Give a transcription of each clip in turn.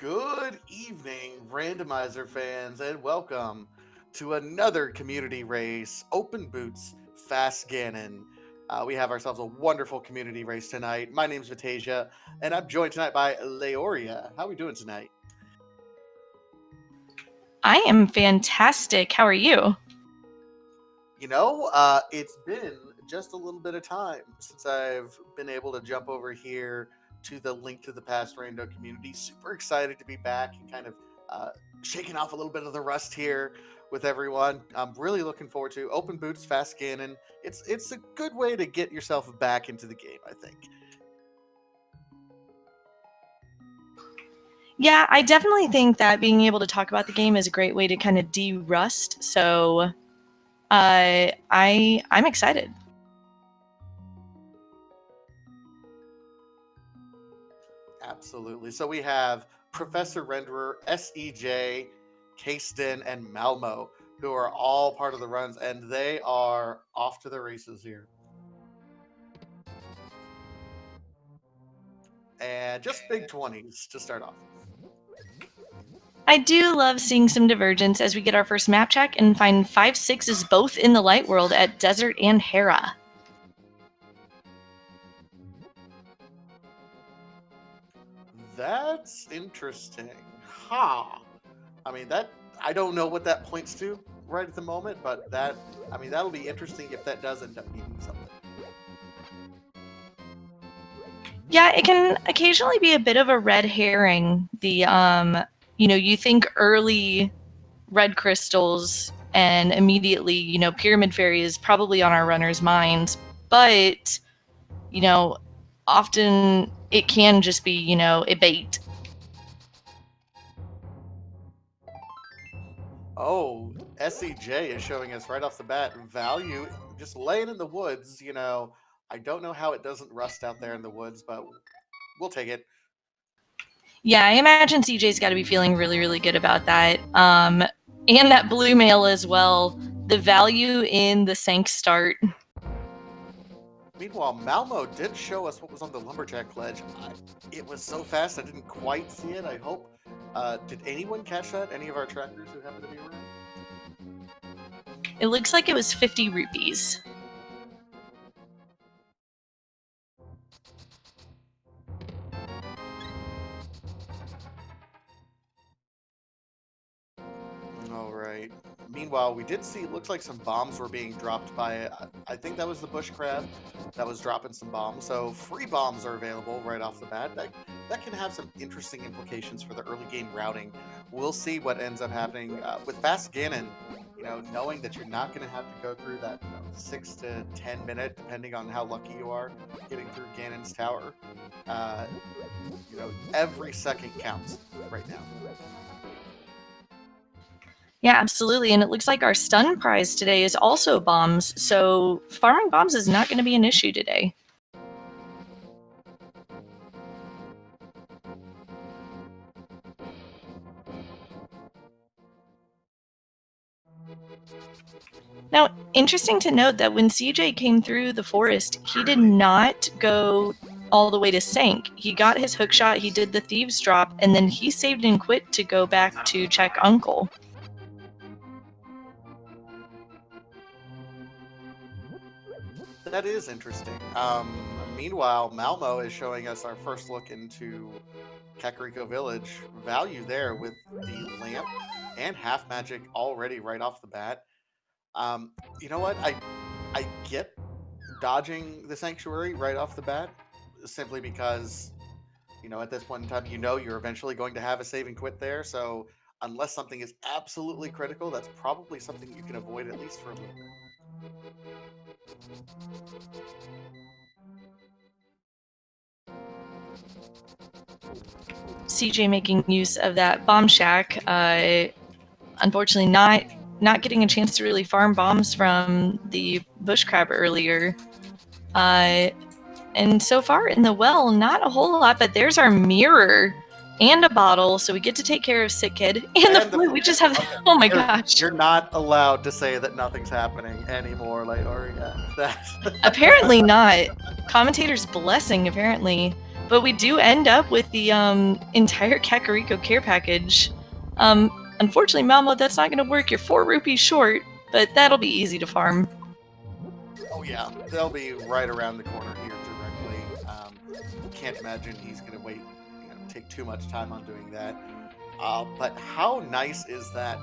Good evening, Randomizer fans, and welcome to another community race, Open Boots, Fast Ganon. We have ourselves a wonderful community race tonight. My name's Vitasia, and I'm joined tonight by Leoria. How are we doing tonight? I am fantastic. How are you? It's been just a little bit of time since I've been able to jump over here to the Link to the Past Rando community. Super excited to be back and kind of uh, shaking off a little bit of the rust here with everyone. I'm really looking forward to Open Boots Fast Ganon. It's a good way to get yourself back into the game, I think. Yeah, I definitely think that being able to talk about the game is a great way to kind of de-rust. So, I'm excited. Absolutely. So we have Professor Renderer, SEJ, Kasten, and Malmo, who are all part of the runs, and they are off to the races here. And just big 20s to start off. I do love seeing some divergence as we get our first map check and find 5/6s both in the light world at Desert and Hera. That's interesting. Huh. I mean, I don't know what that points to right at the moment, but that'll be interesting if that does end up meaning something. Yeah, it can occasionally be a bit of a red herring. You think early red crystals and immediately, Pyramid Fairy is probably on our runner's minds, but, you know, often it can just be, a bait. Oh, SEJ is showing us right off the bat value just laying in the woods. I don't know how it doesn't rust out there in the woods, but we'll take it. Yeah, I imagine CJ's got to be feeling really, really good about that. And that blue mail as well. The value in the Sank start. Meanwhile, Malmo did show us what was on the lumberjack ledge. It was so fast I didn't quite see it. I hope. Did anyone catch that? Any of our trackers who happen to be around? It looks like it was 50 rupees. All right. Meanwhile, we did see, it looks like some bombs were being dropped by, I think that was the bush crab that was dropping some bombs. So free bombs are available right off the bat. That can have some interesting implications for the early game routing. We'll see what ends up happening with Fast Ganon. Knowing that you're not going to have to go through that 6 to 10 minute, depending on how lucky you are, getting through Ganon's tower. Every second counts right now. Yeah, absolutely. And it looks like our stun prize today is also bombs. So farming bombs is not going to be an issue today. Now, interesting to note that when CJ came through the forest, he did not go all the way to Sank. He got his hookshot, he did the Thieves Drop, and then he saved and quit to go back to check Uncle. That is interesting. Meanwhile, Malmo is showing us our first look into Kakariko Village. Value there with the lamp and half magic already right off the bat. You know what? I get dodging the sanctuary right off the bat, simply because at this point in time, you're eventually going to have a save and quit there. So unless something is absolutely critical, that's probably something you can avoid at least for a little bit. CJ making use of that bomb shack. Unfortunately, not getting a chance to really farm bombs from the bush crab earlier. And so far in the well, not a whole lot, but there's our mirror and a bottle, so we get to take care of Sick Kid. And the flute, we just have, okay. Oh my gosh. You're not allowed to say that nothing's happening anymore, Leoria. Apparently not. Commentator's blessing, apparently. But we do end up with the entire Kakariko care package. Unfortunately, Malmo, that's not going to work. You're 4 rupees short, but that'll be easy to farm. Oh yeah, they'll be right around the corner here directly. Can't imagine he's going to wait, take too much time on doing that. But how nice is that?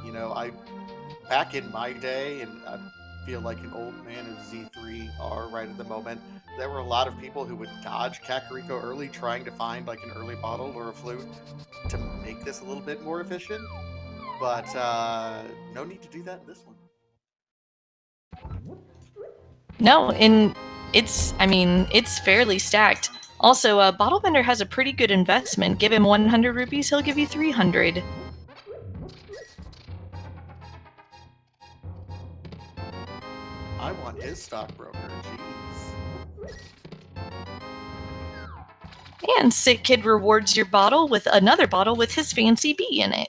Back in my day, and I feel like an old man of Z3R right at the moment, there were a lot of people who would dodge Kakariko early, trying to find like an early bottle or a flute to make this a little bit more efficient. But no need to do that in this one. No, and it's fairly stacked. Also, Bottle Vendor has a pretty good investment. Give him 100 rupees, he'll give you 300. I want his stockbroker. Jeez. And Sick Kid rewards your bottle with another bottle with his fancy bee in it.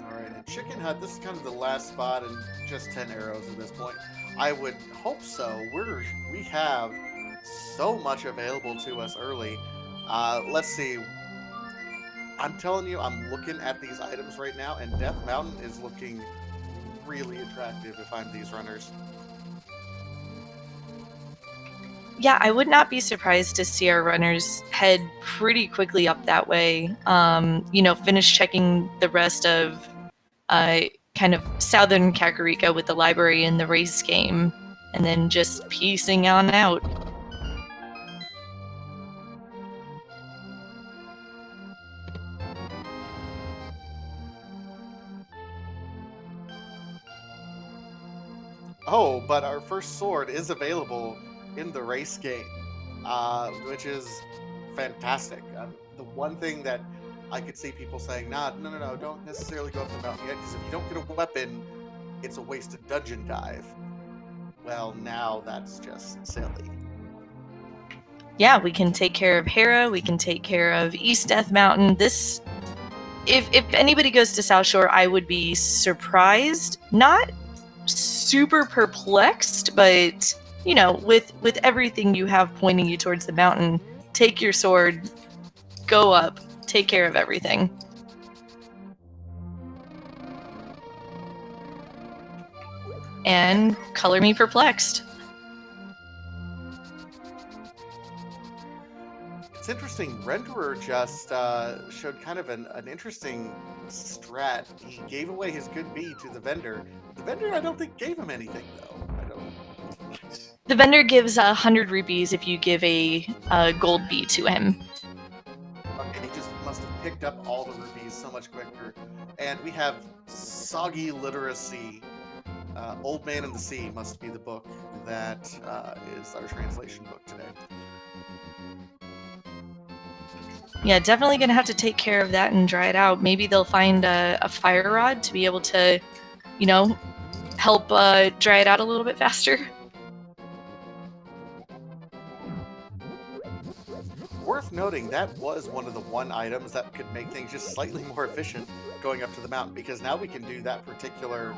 Alright, and Chicken Hut, this is kind of the last spot and just 10 arrows at this point. I would hope so. We have so much available to us early. Let's see. I'm telling you, I'm looking at these items right now, and Death Mountain is looking really attractive if I'm these runners. Yeah, I would not be surprised to see our runners head pretty quickly up that way. Finish checking the rest of kind of southern Kakariko with the library and the race game, and then just piecing on out. Oh, but our first sword is available in the race game, which is fantastic. The one thing that I could see people saying, nah, no, don't necessarily go up the mountain yet, because if you don't get a weapon, it's a wasted dungeon dive. Well, now that's just silly. Yeah, we can take care of Hera, we can take care of East Death Mountain. If anybody goes to South Shore, I would be surprised. Not super perplexed, but with everything you have pointing you towards the mountain, take your sword, go up, take care of everything. And color me perplexed. It's interesting. Renderer just showed kind of an interesting strat. He gave away his good bee to the vendor. The vendor, I don't think, gave him anything, though. The vendor gives 100 rupees if you give a gold bee to him. Okay, he just must have picked up all the rupees so much quicker. And we have Soggy Literacy. Old Man in the Sea must be the book that is our translation book today. Yeah, definitely going to have to take care of that and dry it out. Maybe they'll find a fire rod to be able to, help dry it out a little bit faster. Worth noting, that was one of the items that could make things just slightly more efficient going up to the mountain, because now we can do that particular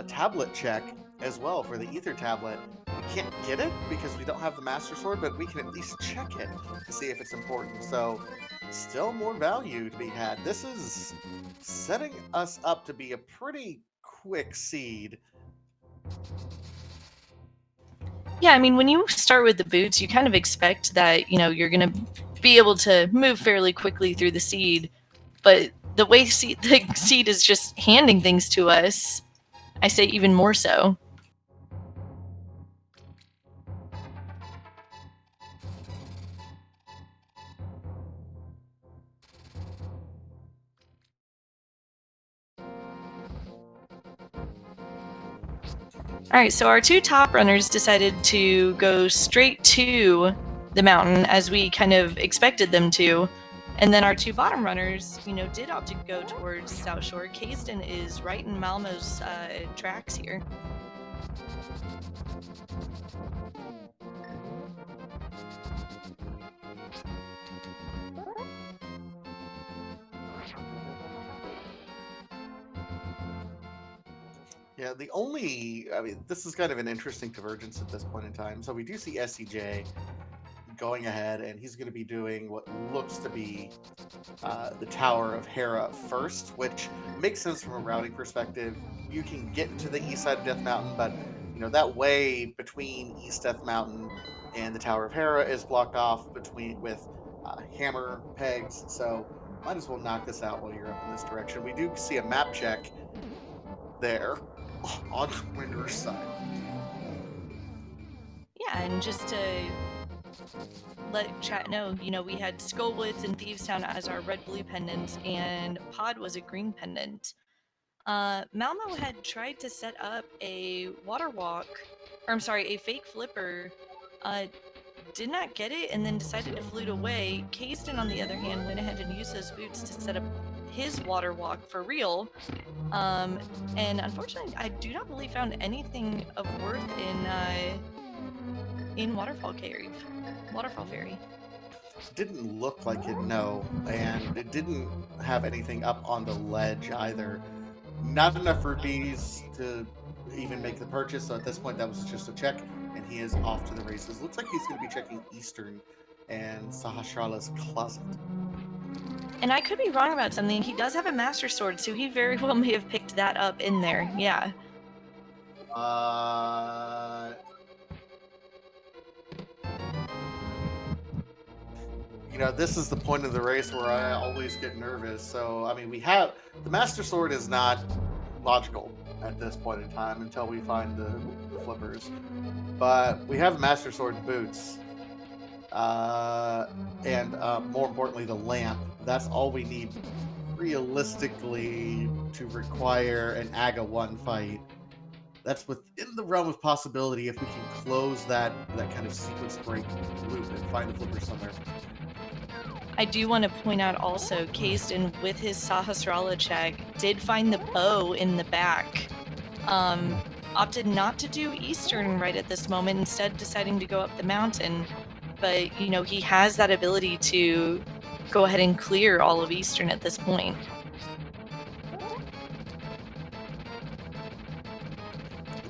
tablet check as well for the Ether tablet. We can't get it because we don't have the Master Sword, but we can at least check it to see if it's important. So still more value to be had. This is setting us up to be a pretty quick seed. Yeah, I mean, when you start with the boots, you kind of expect that, you're going to be able to move fairly quickly through the seed. But the way the seed is just handing things to us, I say even more so. All right, so our 2 top runners decided to go straight to the mountain as we kind of expected them to. And then our 2 bottom runners, did opt to go towards South Shore. Kayston is right in Malmo's tracks here. Yeah, this is kind of an interesting divergence at this point in time. So we do see SCJ going ahead, and he's going to be doing what looks to be the Tower of Hera first, which makes sense from a routing perspective. You can get into the east side of Death Mountain, but that way between East Death Mountain and the Tower of Hera is blocked off between with hammer pegs. So might as well knock this out while you're up in this direction. We do see a map check there on Winder's side. Yeah, and just to let chat know, we had Skullwoods and Thievestown as our red-blue pendants, and Pod was a green pendant. Malmo had tried to set up a water walk, or I'm sorry, a fake flipper, uh, did not get it, and then decided to flute away. Kayston, on the other hand, went ahead and used those boots to set up his water walk for real. And unfortunately, I do not believe found anything of worth in Waterfall Fairy. Didn't look like it, no, and it didn't have anything up on the ledge either. Not enough rupees to even make the purchase, so at this point that was just a check, and he is off to the races. Looks like he's going to be checking Eastern and Sahasrara's closet. And I could be wrong about something. He does have a Master Sword, so he very well may have picked that up in there. Yeah. This is the point of the race where I always get nervous. So, I mean, we have the Master Sword is not logical at this point in time until we find the flippers. But we have Master Sword and boots, and more importantly, the lamp. That's all we need realistically to require an Aga 1 fight. That's within the realm of possibility if we can close that kind of sequence break loop and find the flippers somewhere. I do want to point out also, Kayston, with his Sahasrara check, did find the bow in the back. Opted not to do Eastern right at this moment, instead deciding to go up the mountain. But, he has that ability to go ahead and clear all of Eastern at this point.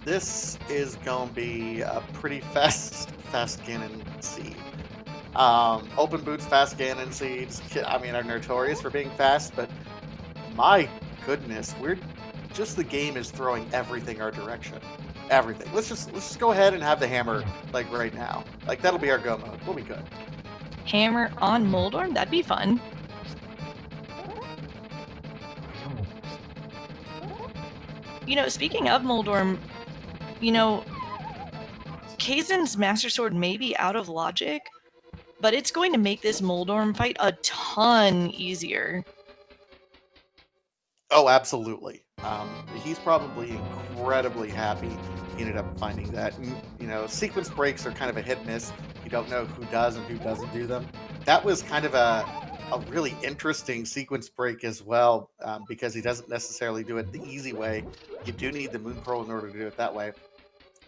This is going to be a pretty fast Ganon seed. Open boots, fast Ganon seeds, I mean, are notorious for being fast, but my goodness, the game is throwing everything our direction. Everything. Let's just go ahead and have the hammer like right now. Like that'll be our go mode. We'll be good. Hammer on Moldorm? That'd be fun. Speaking of Moldorm, Kazen's Master Sword may be out of logic, but it's going to make this Moldorm fight a ton easier. Oh, absolutely. He's probably incredibly happy he ended up finding that. And, sequence breaks are kind of a hit and miss. You don't know who does and who doesn't do them. That was kind of a really interesting sequence break as well, because he doesn't necessarily do it the easy way. You do need the Moon Pearl in order to do it that way,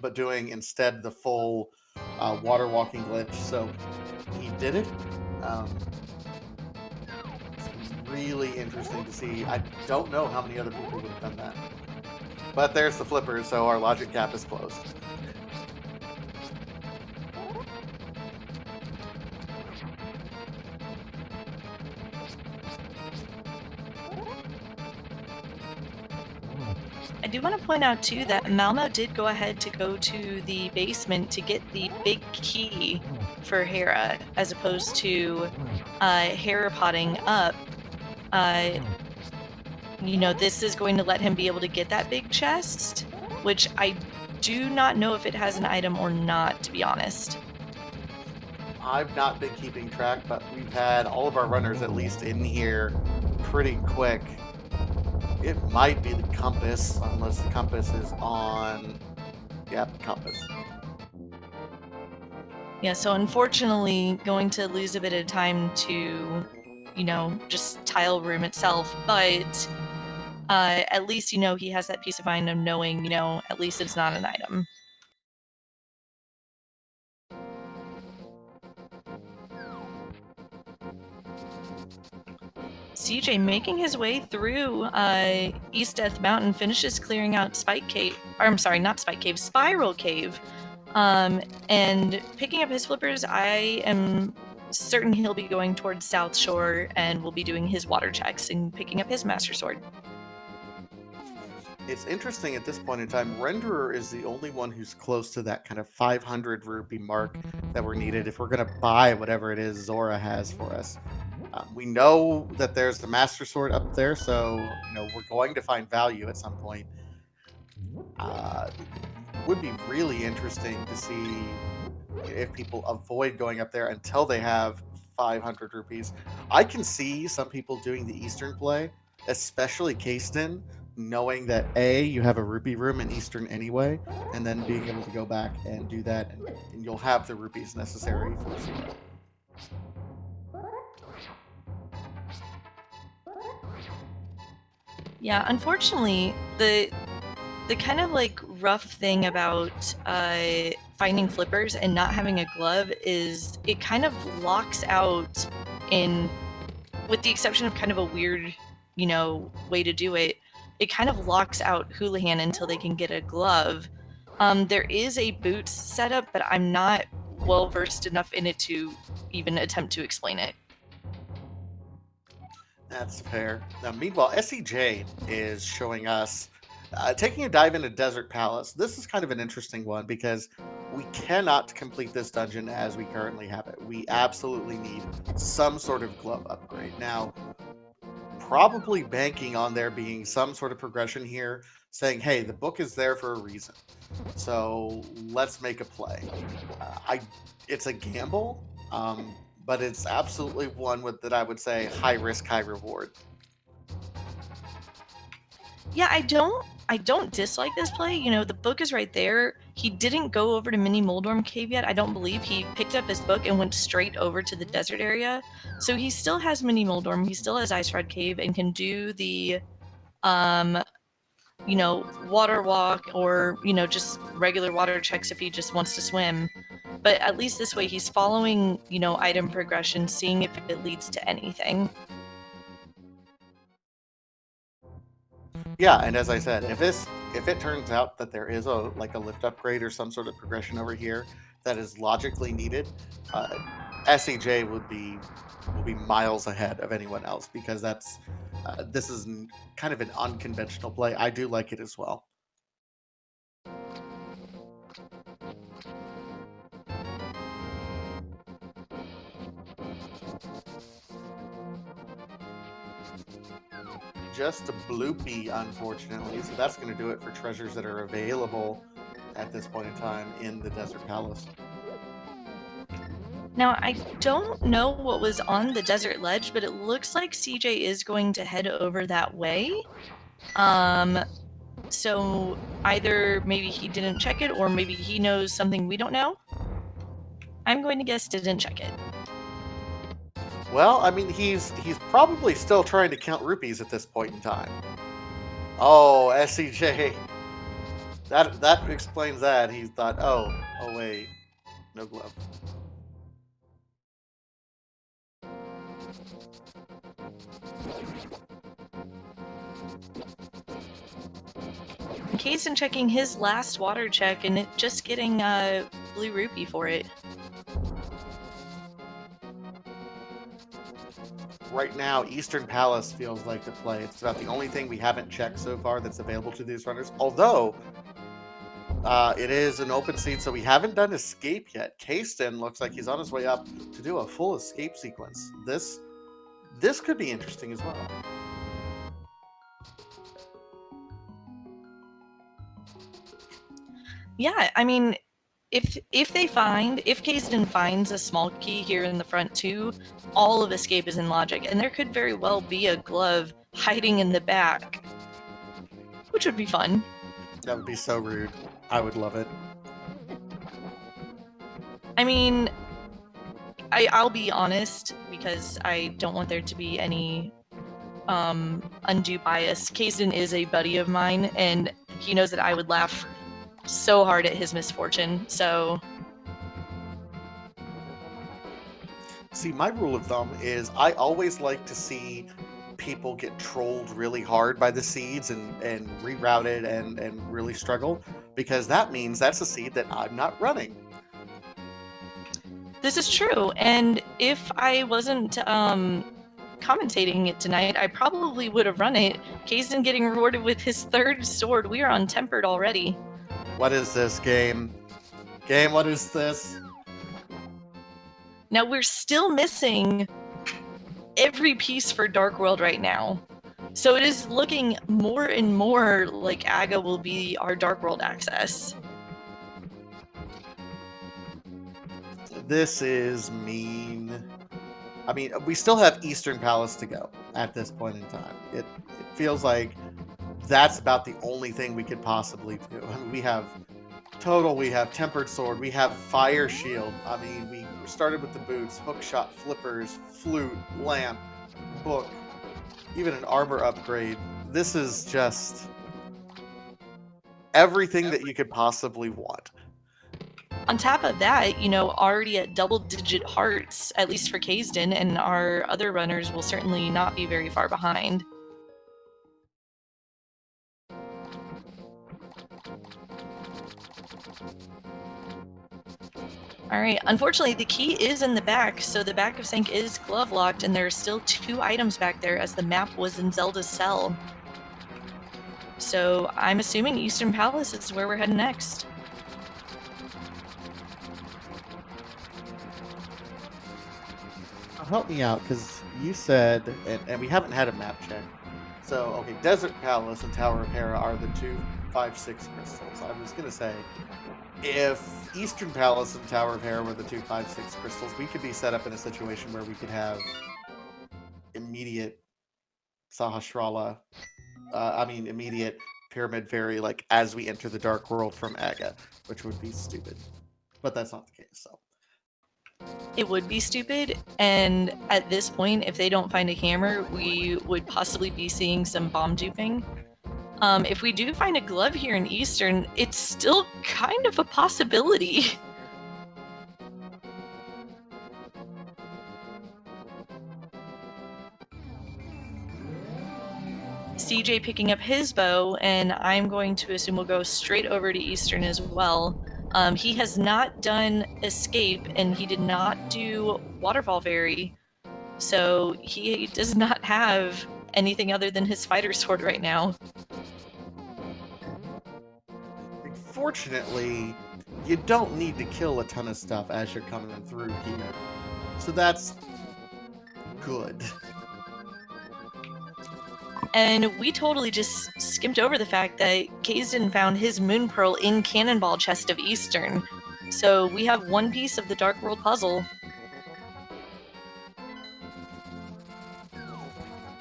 but doing instead the full water walking glitch. So he did it. Really interesting to see. I don't know how many other people would have done that. But there's the flippers, so our logic gap is closed. I do want to point out too that Malmo did go ahead to go to the basement to get the big key for Hera, as opposed to Hera potting up. This is going to let him be able to get that big chest, which I do not know if it has an item or not, to be honest. I've not been keeping track, but we've had all of our runners at least in here pretty quick. It might be the compass, unless the compass is on... Yep, compass. Yeah, so unfortunately, going to lose a bit of time to, just tile room itself, but at least, he has that peace of mind of knowing, at least it's not an item. CJ making his way through East Death Mountain, finishes clearing out Spike Cave. Or, I'm sorry, not Spike Cave, Spiral Cave. And picking up his flippers, I am certain he'll be going towards South Shore and will be doing his water checks and picking up his Master Sword. It's interesting at this point in time, Renderer is the only one who's close to that kind of 500 rupee mark that we're needed if we're going to buy whatever it is Zora has for us. We know that there's the Master Sword up there, so we're going to find value at some point. Would be really interesting to see if people avoid going up there until they have 500 rupees. I can see some people doing the Eastern play, especially Kasten, knowing that you have a rupee room in Eastern anyway, and then being able to go back and do that, and you'll have the rupees necessary for Zora. Yeah, unfortunately, the kind of like rough thing about finding flippers and not having a glove is it kind of locks out, in with the exception of kind of a weird, way to do it, it kind of locks out Houlihan until they can get a glove. There is a boots setup, but I'm not well versed enough in it to even attempt to explain it. That's fair. Now, meanwhile, SEJ is showing us taking a dive into Desert Palace. This is kind of an interesting one because we cannot complete this dungeon as we currently have it. We absolutely need some sort of glove upgrade. Now, probably banking on there being some sort of progression here, saying, hey, the book is there for a reason. So let's make a play. It's a gamble, but it's absolutely one that I would say high risk, high reward. Yeah, I don't dislike this play. The book is right there. He didn't go over to Mini Moldorm Cave yet. I don't believe he picked up his book and went straight over to the desert area. So he still has Mini Moldorm. He still has Ice Rod Cave and can do the water walk or, just regular water checks if he just wants to swim. But at least this way he's following, item progression, seeing if it leads to anything. Yeah, and as I said, if it turns out that there is a lift upgrade or some sort of progression over here that is logically needed, SEJ will be miles ahead of anyone else because this is kind of an unconventional play. I do like it as well. Just a bloopy, unfortunately. So that's going to do it for treasures that are available at this point in time in the Desert Palace. Now, I don't know what was on the desert ledge, but it looks like CJ is going to head over that way. So either maybe he didn't check it or maybe he knows something we don't know. I'm going to guess didn't check it. Well, I mean, he's probably still trying to count rupees at this point in time. Oh, SEJ. That explains that. He thought, oh wait, no glove. Kason checking his last water check and just getting a blue rupee for it. Right now, Eastern Palace feels like the play. It's about the only thing we haven't checked so far that's available to these runners. Although, it is an open seat, so we haven't done escape yet. Kasten looks like he's on his way up to do a full escape sequence. This could be interesting as well. Yeah, I mean, if Kasten finds a small key here in the front too, all of escape is in logic, and there could very well be a glove hiding in the back, which would be fun. That would be so rude. I would love it. I mean, I'll be honest because I don't want there to be any undue bias. Kasten is a buddy of mine, and he knows that I would laugh so hard at his misfortune. So, see, my rule of thumb is I always like to see people get trolled really hard by the seeds and rerouted and really struggle, because that means that's a seed that I'm not running. This is true, and if I wasn't commentating it tonight, I probably would have run it. Kazin getting rewarded with his 3rd sword. We are on tempered already. What is this game? Game, what is this? Now we're still missing every piece for Dark World right now. So it is looking more and more like Aga will be our Dark World access. This is mean. I mean, we still have Eastern Palace to go at this point in time. It feels like that's about the only thing we could possibly do. I mean, we have Tempered Sword, we have Fire Shield. I mean, we started with the boots, hook shot, flippers, flute, lamp, book, even an armor upgrade. This is just everything that you could possibly want. On top of that, already at double-digit hearts, at least for Kazden, and our other runners will certainly not be very far behind. Alright, unfortunately the key is in the back, so the back of Sank is glove locked, and there are still 2 items back there as the map was in Zelda's cell. So I'm assuming Eastern Palace is where we're heading next. Help me out, because you said, and we haven't had a map check. So, okay, Desert Palace and Tower of Hera are the 2, 5, 6 crystals. I was going to say, if Eastern Palace and Tower of Hera were the 2, 5, 6 crystals, we could be set up in a situation where we could have immediate Sahasrara, immediate Pyramid Fairy, like, as we enter the Dark World from Aga, which would be stupid. But that's not the case, so. It would be stupid, and at this point, if they don't find a hammer, we would possibly be seeing some bomb duping. If we do find a glove here in Eastern, it's still kind of a possibility. CJ picking up his bow, and I'm going to assume we'll go straight over to Eastern as well. He has not done Escape, and he did not do Waterfall Fairy, so he does not have anything other than his fighter sword right now. Fortunately, you don't need to kill a ton of stuff as you're coming through here, so that's good. And we totally just skipped over the fact that Kazden found his Moon Pearl in Cannonball Chest of Eastern. So we have one piece of the Dark World puzzle.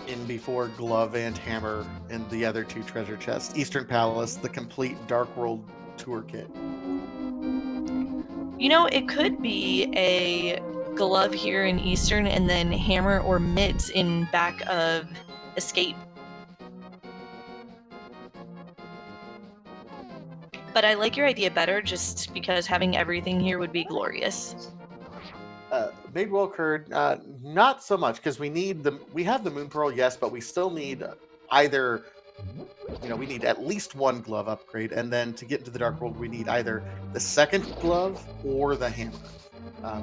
In before Glove and Hammer and the other 2 treasure chests. Eastern Palace, the complete Dark World toolkit. It could be a glove here in Eastern and then hammer or mitts in back of Escape. But I like your idea better just because having everything here would be glorious. Madewell Curd, not so much, because we have the Moon Pearl, yes, but we still need either, we need at least 1 glove upgrade, and then to get into the Dark World, we need either the 2nd glove or the hammer.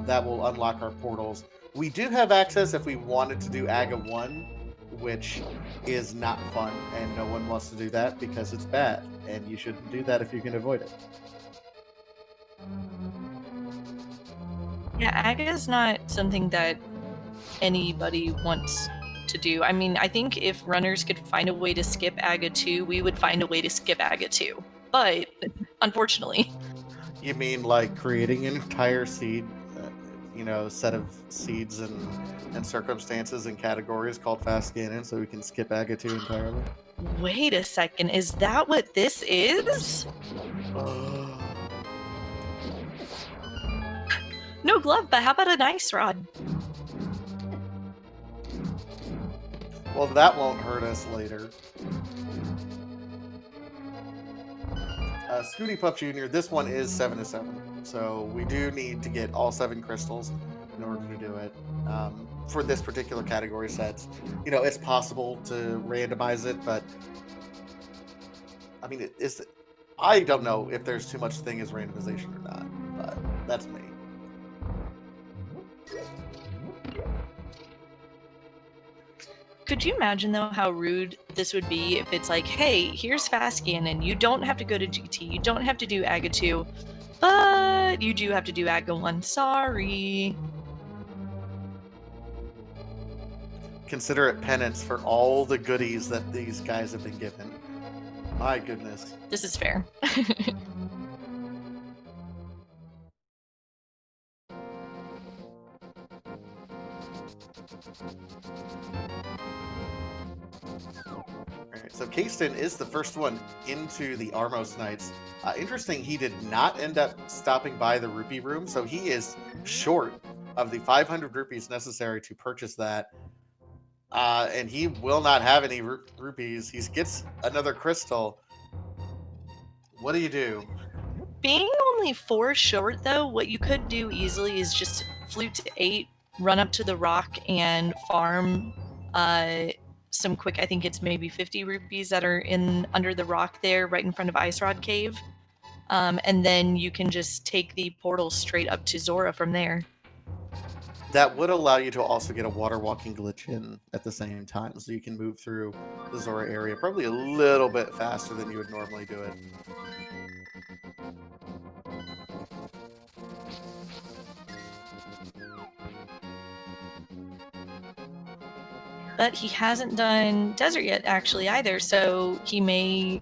That will unlock our portals. We do have access if we wanted to do Aga 1, which is not fun, and no one wants to do that because it's bad, and you shouldn't do that if you can avoid it. Yeah, Aga is not something that anybody wants to do. I mean, I think if runners could find a way to skip Aga 2, we would find a way to skip Aga 2. But, unfortunately. You mean like creating an entire seed, set of seeds and circumstances and categories called Fast Ganon so we can skip Aga 2 entirely? Wait a second, is that what this is? No glove, but how about an ice rod? Well, that won't hurt us later. Scooty Puff Jr., this one is 7 to 7. So we do need to get all 7 crystals. in order to do it. For this particular category sets, it's possible to randomize it, but I mean, I don't know if there's too much thing as randomization or not, but that's me. Could you imagine, though, how rude this would be if it's like, hey, here's Fast Ganon. You don't have to go to GT. You don't have to do AGA 2. But you do have to do AGA 1. Sorry. Consider it penance for all the goodies that these guys have been given. My goodness. This is fair. Alright, so Kasten is the first one into the Armos Knights. Interesting, he did not end up stopping by the rupee room, so he is short of the 500 rupees necessary to purchase that. And he will not have any rupees. He gets another crystal. What do you do? Being only 4 short, though, what you could do easily is just flute to 8, run up to the rock, and farm some quick, I think it's maybe 50 rupees that are under the rock there, right in front of Ice Rod Cave. And then you can just take the portal straight up to Zora from there. That would allow you to also get a water walking glitch in at the same time, so you can move through the Zora area probably a little bit faster than you would normally do it. But he hasn't done Desert yet, actually, either, so he may,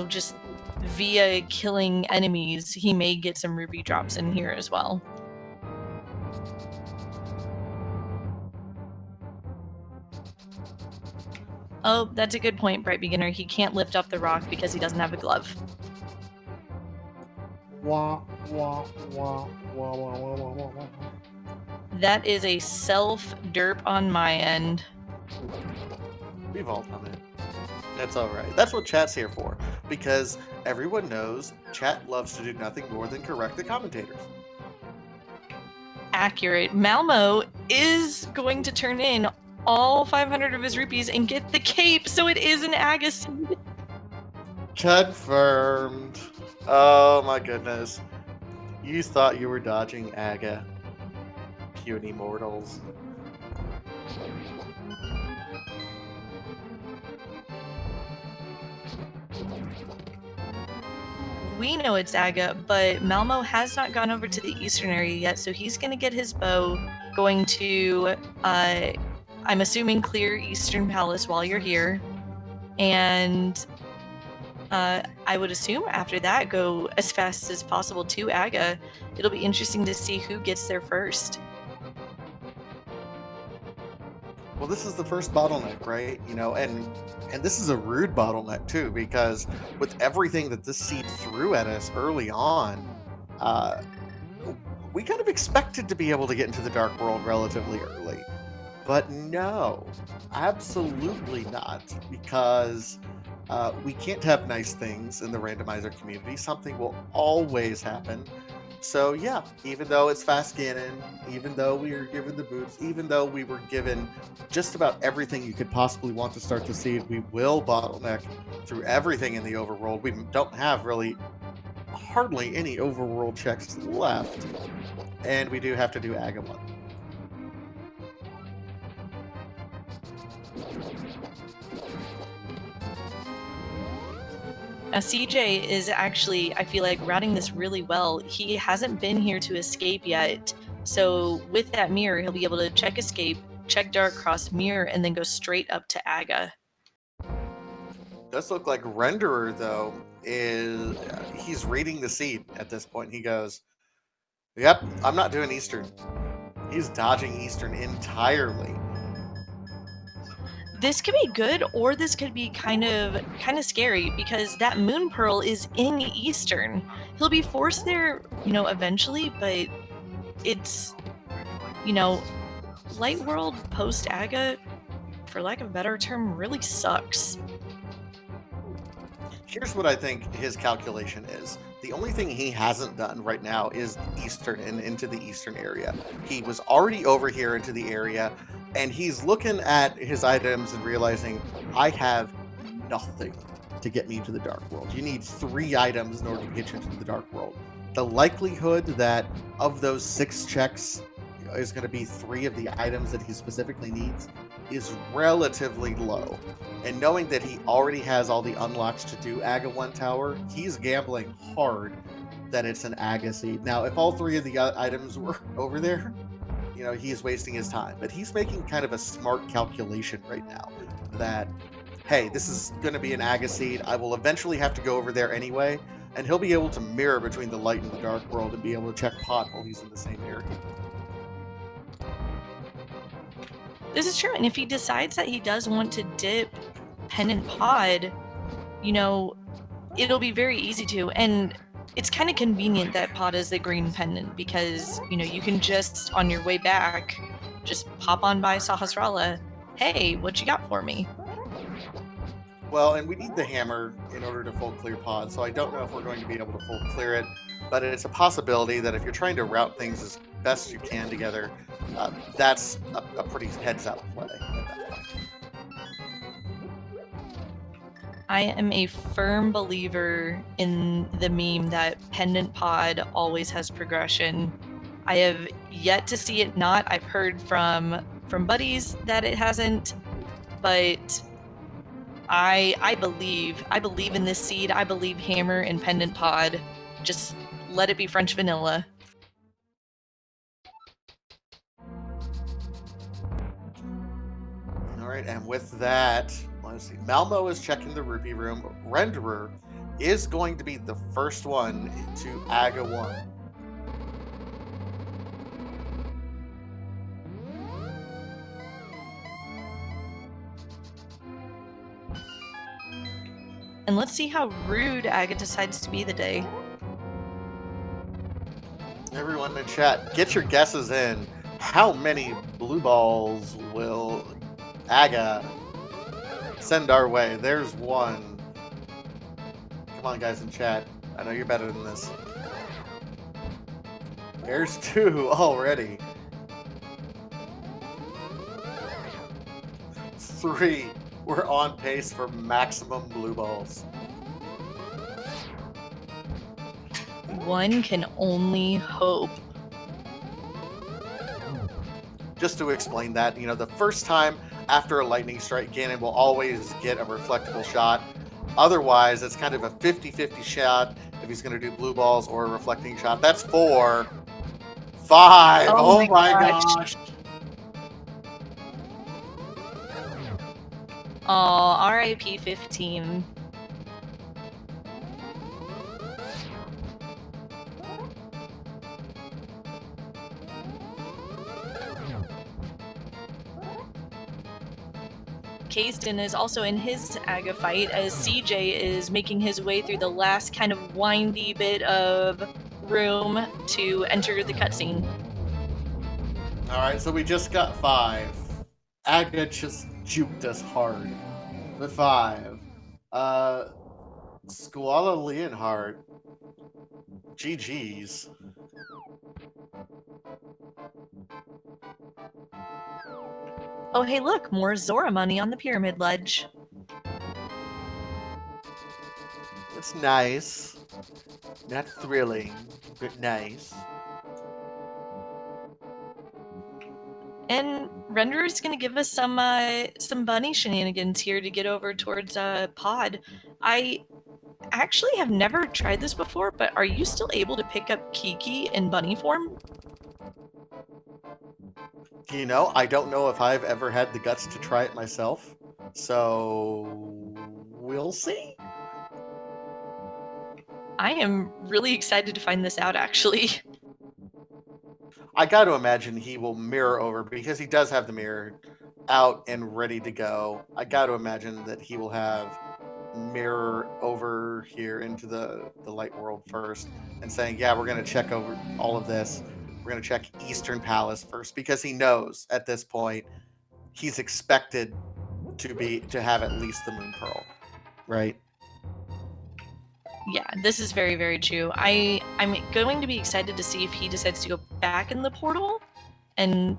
just via killing enemies, he may get some rupee drops in here as well. Oh, that's a good point, Bright Beginner. He can't lift up the rock because he doesn't have a glove. Wah, wah, wah, wah, wah, wah, wah, wah. That is a self-derp on my end. We've all done it. That's alright. That's what chat's here for, because everyone knows chat loves to do nothing more than correct the commentators. Accurate. Malmo is going to turn in all 500 of his rupees and get the cape, so it is an AGA seed. Confirmed. Oh my goodness. You thought you were dodging AGA. Puny mortals. We know it's AGA, but Malmo has not gone over to the eastern area yet, so he's going to get his bow, going to, I'm assuming, clear Eastern Palace while you're here, and I would assume after that go as fast as possible to AGA. It'll be interesting to see who gets there first. Well, this is the first bottleneck, right? And this is a rude bottleneck too, because with everything that this seed threw at us early on, we kind of expected to be able to get into the Dark World relatively early. But no, absolutely not, because we can't have nice things in the randomizer community. Something will always happen. So yeah, even though it's Fast Ganon, even though we were given the boots, even though we were given just about everything you could possibly want to start the seed, we will bottleneck through everything in the overworld. We don't have really hardly any overworld checks left, and we do have to do AGA 1. Now, CJ is actually, I feel like, routing this really well. He hasn't been here to escape yet. So with that mirror, he'll be able to check escape, check Dark Cross, mirror, and then go straight up to AGA. Does look like Renderer, though, he's reading the seed at this point. He goes, yep, I'm not doing Eastern. He's dodging Eastern entirely. This could be good, or this could be kind of scary, because that Moon Pearl is in Eastern. He'll be forced there, eventually, but it's, Light World post-AGA, for lack of a better term, really sucks. Here's what I think his calculation is. The only thing he hasn't done right now is eastern and into the eastern area. He was already over here into the area, and he's looking at his items and realizing I have nothing to get me to the dark world. You need 3 items in order to get you into the dark world. The likelihood that of those 6 checks is going to be 3 of the items that he specifically needs is relatively low. And knowing that he already has all the unlocks to do Aga 1 Tower, he's gambling hard that it's an Aga seed. Now, if all 3 of the items were over there, he's wasting his time. But he's making kind of a smart calculation right now that, hey, this is going to be an Aga seed. I will eventually have to go over there anyway. And he'll be able to mirror between the light and the dark world and be able to check pot while he's in the same area. This is true. And if he decides that he does want to dip Pendant Pod, it'll be very easy to. And it's kind of convenient that Pod is the green pendant because, you can just, on your way back, just pop on by Sahasrara. Hey, what you got for me? Well, and we need the hammer in order to full clear Pod, so I don't know if we're going to be able to full clear it, but it's a possibility that if you're trying to route things as best you can together, that's a pretty heads-up play. I am a firm believer in the meme that Pendant Pod always has progression. I have yet to see it not. I've heard from buddies that it hasn't, but I believe in this seed. I believe hammer and Pendant Pod. Just let it be French vanilla. All right, and with that, let's see. Malmo is checking the rupee room. Renderer is going to be the first one to Aga 1. And let's see how rude Aga decides to be the day. Everyone in chat, get your guesses in. How many blue balls will Aga send our way? There's 1. Come on, guys in chat. I know you're better than this. There's 2 already. 3. We're on pace for maximum blue balls. 1 can only hope. Just to explain that, the first time after a lightning strike, Ganon will always get a reflectable shot. Otherwise, it's kind of a 50-50 shot if he's going to do blue balls or a reflecting shot. That's 4. 5. Oh my gosh. Oh, RIP 15. Kasten is also in his Aga fight as CJ is making his way through the last kind of windy bit of room to enter the cutscene. Alright, so we just got 5. Aga just juked us hard with 5. Squala Leonhardt. GG's. Oh, hey, look, more Zora money on the pyramid ledge. It's nice. Not thrilling, but nice. And Renderer's gonna give us some bunny shenanigans here to get over towards Pod. I actually have never tried this before, but are you still able to pick up Kiki in bunny form? I don't know if I've ever had the guts to try it myself, so we'll see. I am really excited to find this out, actually. I got to imagine he will mirror over because he does have the mirror out and ready to go. I got to imagine that he will have mirror over here into the light world first and saying, yeah, we're going to check over all of this. We're going to check Eastern Palace first because he knows at this point he's expected to have at least the Moon Pearl, right? Yeah, this is very, very true. I'm going to be excited to see if he decides to go back in the portal and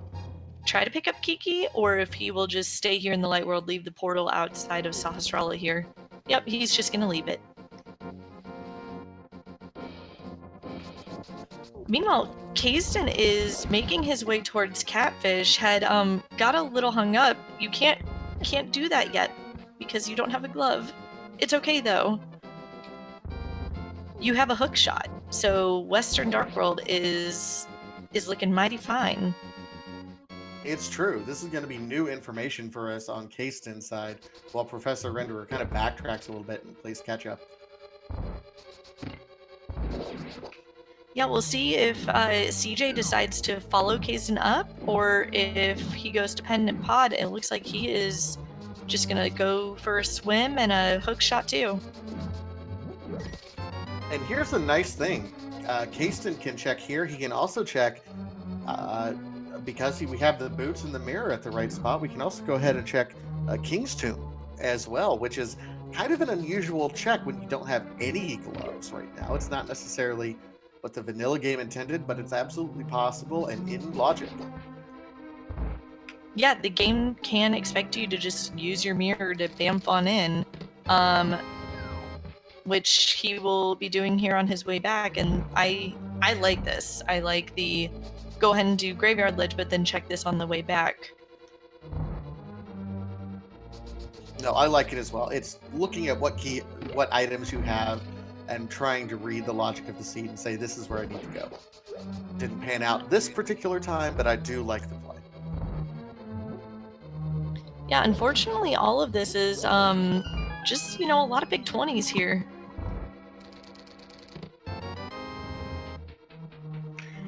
try to pick up Kiki, or if he will just stay here in the light world, leave the portal outside of Sahasrara here. Yep, he's just gonna leave it. Meanwhile, Kayston is making his way towards Catfish, had got a little hung up. You can't do that yet because you don't have a glove. It's okay though. You have a hook shot, so Western Dark World is looking mighty fine. It's true. This is going to be new information for us on Kayston's side, while Professor Renderer kind of backtracks a little bit and plays catch up. Yeah, we'll see if CJ decides to follow Kayston up, or if he goes to Pendant Pod. It looks like he is just gonna go for a swim and a hook shot too. And here's the nice thing. Kayston can check here. He can also check, because we have the boots and the mirror at the right spot, we can also go ahead and check King's Tomb as well, which is kind of an unusual check when you don't have any gloves right now. It's not necessarily what the vanilla game intended, but it's absolutely possible and in logic. Yeah, the game can expect you to just use your mirror to bamf on in, which he will be doing here on his way back, and I like this. I like the go ahead and do Graveyard Ledge, but then check this on the way back. No, I like it as well. It's looking at what items you have and trying to read the logic of the scene and say, this is where I need to go. Didn't pan out this particular time, but I do like the play. Yeah, unfortunately, all of this is just, a lot of big 20s here.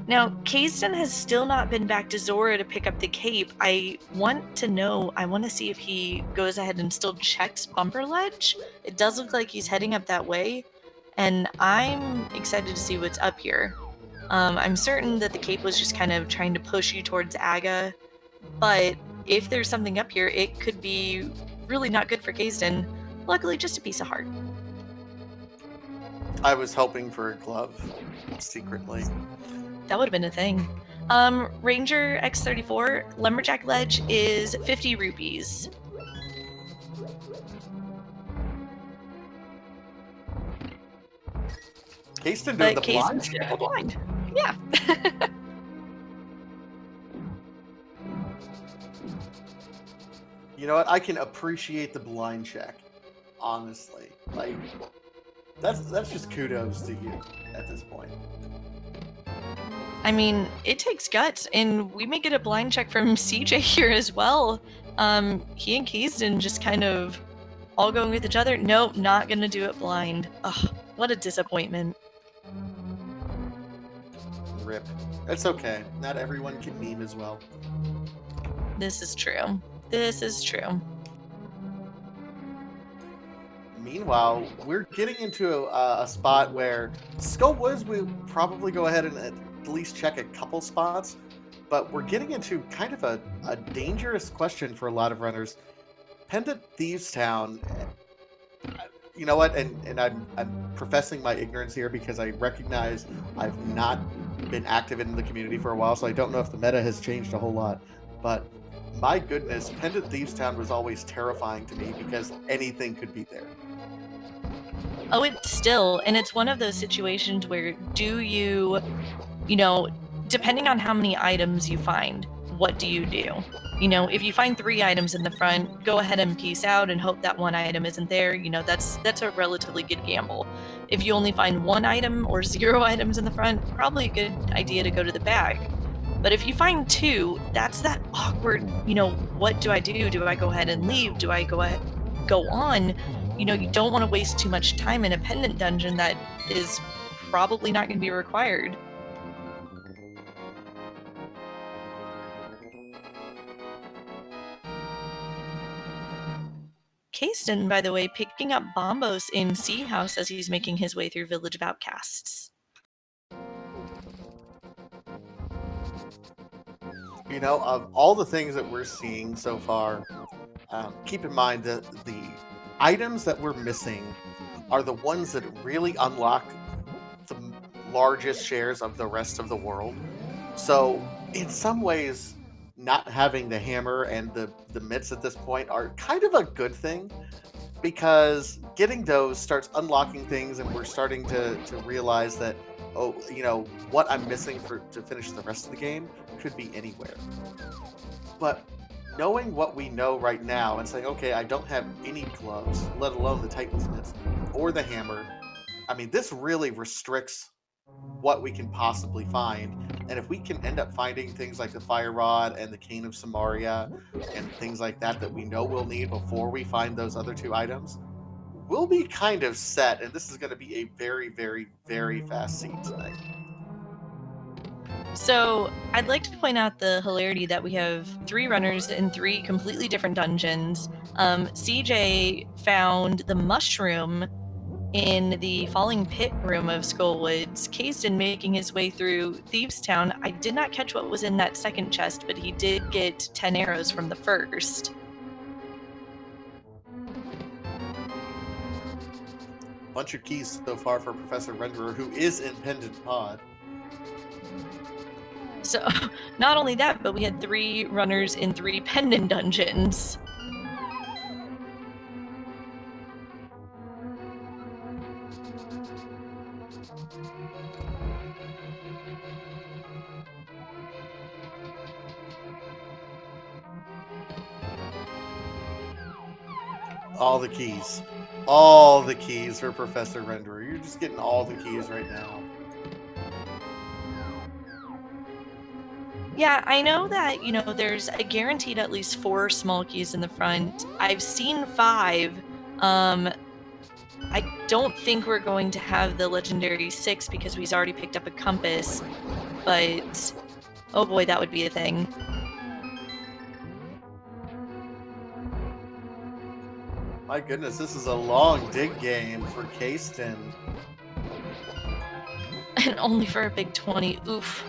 Now, Kayston has still not been back to Zora to pick up the cape. I want to see if he goes ahead and still checks Bumper Ledge. It does look like he's heading up that way, and I'm excited to see what's up here. I'm certain that the cape was just kind of trying to push you towards Aga, but if there's something up here, it could be really not good for Kayston. Luckily, just a piece of heart. I was hoping for a glove, secretly. That would have been a thing. Ranger X34, Lumberjack Ledge is 50 rupees. Kayston doing the blind? Still blind. Yeah. You know what? I can appreciate the blind check, honestly. Like, that's just kudos to you at this point. I mean, it takes guts, and we may get a blind check from CJ here as well. He and Kayston just kind of all going with each other. Nope, not gonna do it blind. Ugh, what a disappointment. Rip. It's okay. Not everyone can meme as well. This is true. This is true. Meanwhile, we're getting into a spot where Skull Woods will probably go ahead and at least check a couple spots, but we're getting into kind of a dangerous question for a lot of runners. Pendant Thieves Town, you know what, and I'm professing my ignorance here because I recognize I've not been active in the community for a while, so I don't know if the meta has changed a whole lot, but my goodness, Pendant Thieves Town was always terrifying to me because anything could be there. Oh, it's still, and it's one of those situations where do you, depending on how many items you find, what do you do? If you find 3 items in the front, go ahead and peace out and hope that one item isn't there. That's a relatively good gamble. If you only find 1 item or 0 items in the front, probably a good idea to go to the back. But if you find 2, that's that awkward, what do I do? Do I go ahead and leave? Do I go on? You don't want to waste too much time in a pendant dungeon that is probably not going to be required. Kayston, by the way, picking up Bombos in Sea House as he's making his way through Village of Outcasts. Of all the things that we're seeing so far, keep in mind that the items that we're missing are the ones that really unlock the largest shares of the rest of the world. So, in some ways, not having the hammer and the mitts at this point are kind of a good thing because getting those starts unlocking things, and we're starting to realize that, oh, what I'm missing for to finish the rest of the game could be anywhere. But knowing what we know right now and saying, okay, I don't have any gloves, let alone the Titan's mitts or the hammer. I mean, this really restricts what we can possibly find. And if we can end up finding things like the fire rod and the cane of Samaria and things like that that we know we'll need before we find those other two items, we'll be kind of set. And this is going to be a very, very, very fast seed tonight. So I'd like to point out the hilarity that we have 3 runners in 3 completely different dungeons. CJ found the mushroom in the falling pit room of Skullwoods. Kasten making his way through Thieves Town. I did not catch what was in that second chest, but he did get 10 arrows from the first. Bunch of keys so far for Professor Renderer, who is in Pendant Pod. So, not only that, but we had 3 runners in 3 pendant dungeons. All the keys. All the keys for Professor Renderer. You're just getting all the keys right now. Yeah, I know that, there's a guaranteed at least 4 small keys in the front. I've seen 5. I don't think we're going to have the legendary 6 because we've already picked up a compass, but oh boy, that would be a thing. My goodness, this is a long dig game for Kasten. And only for a big 20. Oof.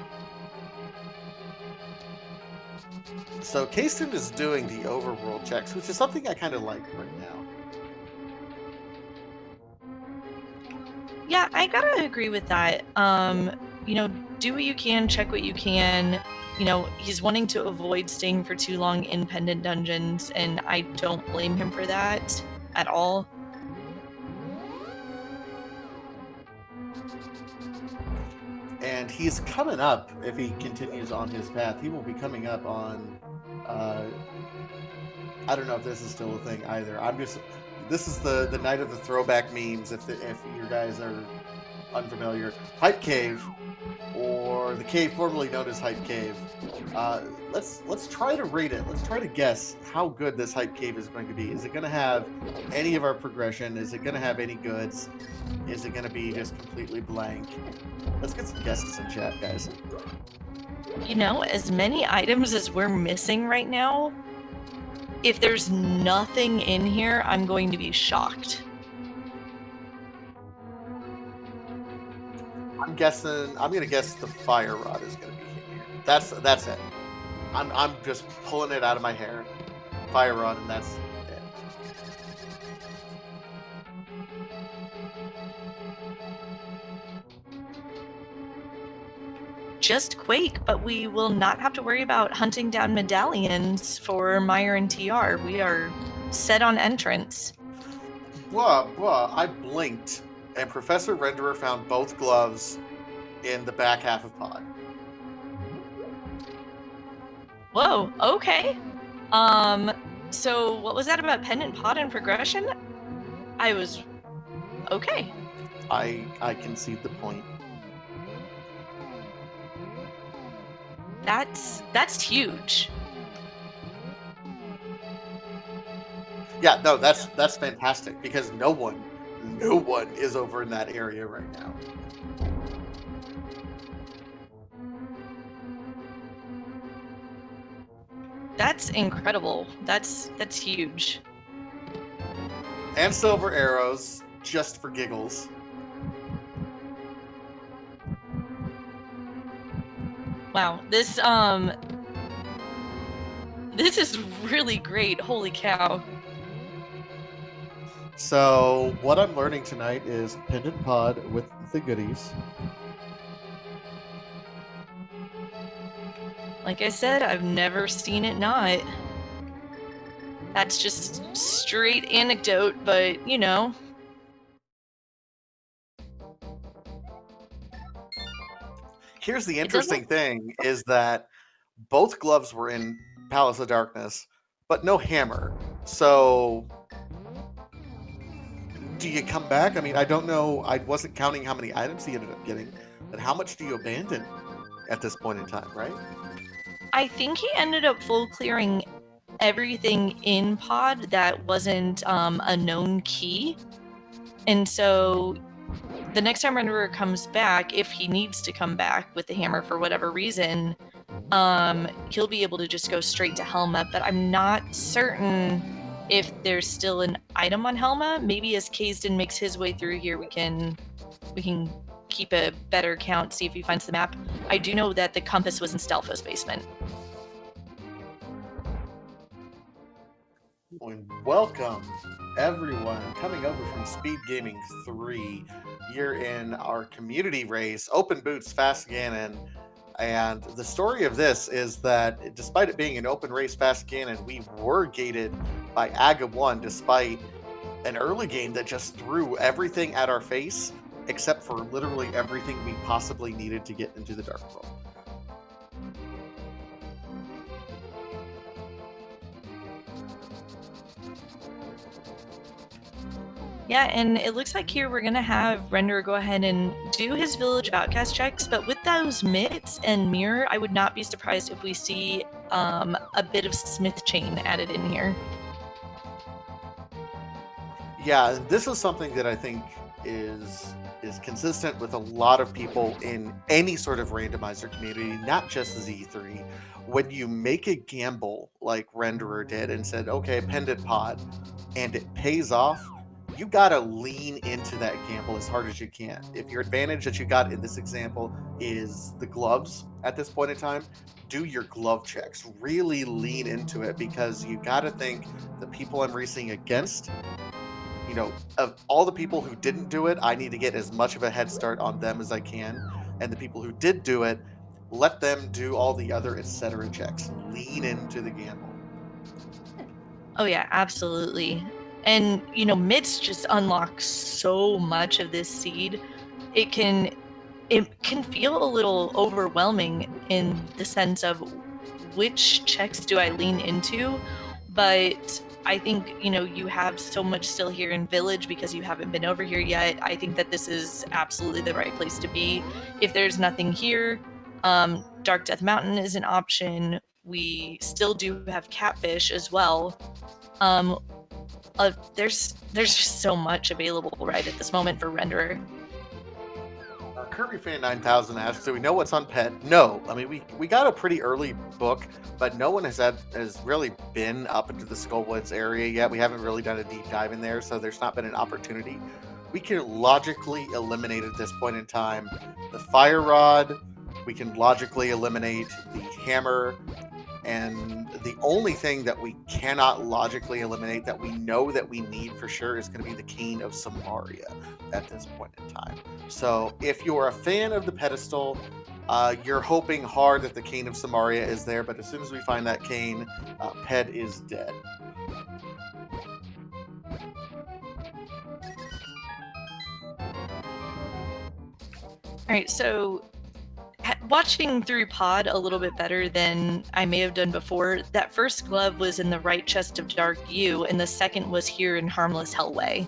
So Kasten is doing the overworld checks, which is something I kind of like right now. Yeah, I gotta agree with that. Do what you can, check what you can. He's wanting to avoid staying for too long in pendant dungeons, and I don't blame him for that at all. And he's coming up, if he continues on his path, he will be coming up on, I don't know if this is still a thing either. This is the night of the throwback memes, if you guys are unfamiliar. Hype Cave, or the cave formerly known as Hype Cave. Let's try to rate it. Let's try to guess how good this Hype Cave is going to be. Is it going to have any of our progression? Is it going to have any goods? Is it going to be just completely blank? Let's get some guesses in chat, guys. As many items as we're missing right now, if there's nothing in here, I'm going to be shocked. I'm going to guess the fire rod is going to be here. That's it. I'm just pulling it out of my hair. Fire rod, and that's it. Just Quake, but we will not have to worry about hunting down medallions for Meyer and TR. We are set on entrance. Blah. I blinked, and Professor Renderer found both gloves in the back half of Pod. Whoa, okay. So what was that about pendant pod and progression? I was okay. I concede the point. That's huge. Yeah, no, that's fantastic because no one is over in that area right now. That's incredible. That's huge. And silver arrows, just for giggles. Wow, this is really great. Holy cow. So what I'm learning tonight is Pendant Pod with the goodies. Like I said, I've never seen it not. That's just straight anecdote, but you know. Here's the It doesn't. interesting thing is that both gloves were in Palace of Darkness, but no hammer. So do you come back? I mean, I don't know. I wasn't counting how many items he ended up getting, but how much do you abandon at this point in time, right? I think he ended up full clearing everything in pod that wasn't a known key. And so the next time Renderer comes back, if he needs to come back with the hammer for whatever reason, he'll be able to just go straight to Helma. But I'm not certain if there's still an item on Helma. Maybe as Kazdin makes his way through here, we can keep a better count, see if he finds the map. I do know that the compass was in Stelfo's basement. Welcome, everyone, coming over from Speed Gaming 3. You're in our community race, Open Boots, Fast Ganon. And the story of this is that despite it being an open race Fast Ganon, we were gated by Aga 1 despite an early game that just threw everything at our face except for literally everything we possibly needed to get into the Dark World. Yeah, and it looks like here we're gonna have Renderer go ahead and do his Village of Outcast checks, but with those mitts and mirror, I would not be surprised if we see a bit of Smith chain added in here. Yeah, this is something that I think is consistent with a lot of people in any sort of randomizer community, not just Z3. When you make a gamble like Renderer did and said, okay, Pendant Pod, and it pays off, you gotta lean into that gamble as hard as you can. If your advantage that you got in this example is the gloves at this point in time, do your glove checks. Really lean into it because you gotta think the people I'm racing against, you know, of all the people who didn't do it, I need to get as much of a head start on them as I can. And the people who did do it, let them do all the other etc. checks. Lean into the gamble. Oh yeah, absolutely. And you know, mitts just unlock so much of this seed. It can feel a little overwhelming in the sense of which checks do I lean into, but I think, you know, you have so much still here in Village because you haven't been over here yet. I think that this is absolutely the right place to be. If there's nothing here, Dark Death Mountain is an option. We still do have Catfish as well. There's just so much available right at this moment for Renderer. Kirby Fan 9000 asks, "Do we know what's on Pet?" No, I mean we got a pretty early book, but no one has really been up into the Skullwoods area yet. We haven't really done a deep dive in there, so there's not been an opportunity. We can logically eliminate at this point in time the fire rod. We can logically eliminate the hammer. And the only thing that we cannot logically eliminate that we know that we need for sure is going to be the Cane of Samaria at this point in time. So if you're a fan of the pedestal, you're hoping hard that the Cane of Samaria is there, but as soon as we find that cane, Ped is dead. All right, so watching through pod a little bit better than I may have done before, that first glove was in the right chest of Dark View, and the second was here in Harmless Hellway.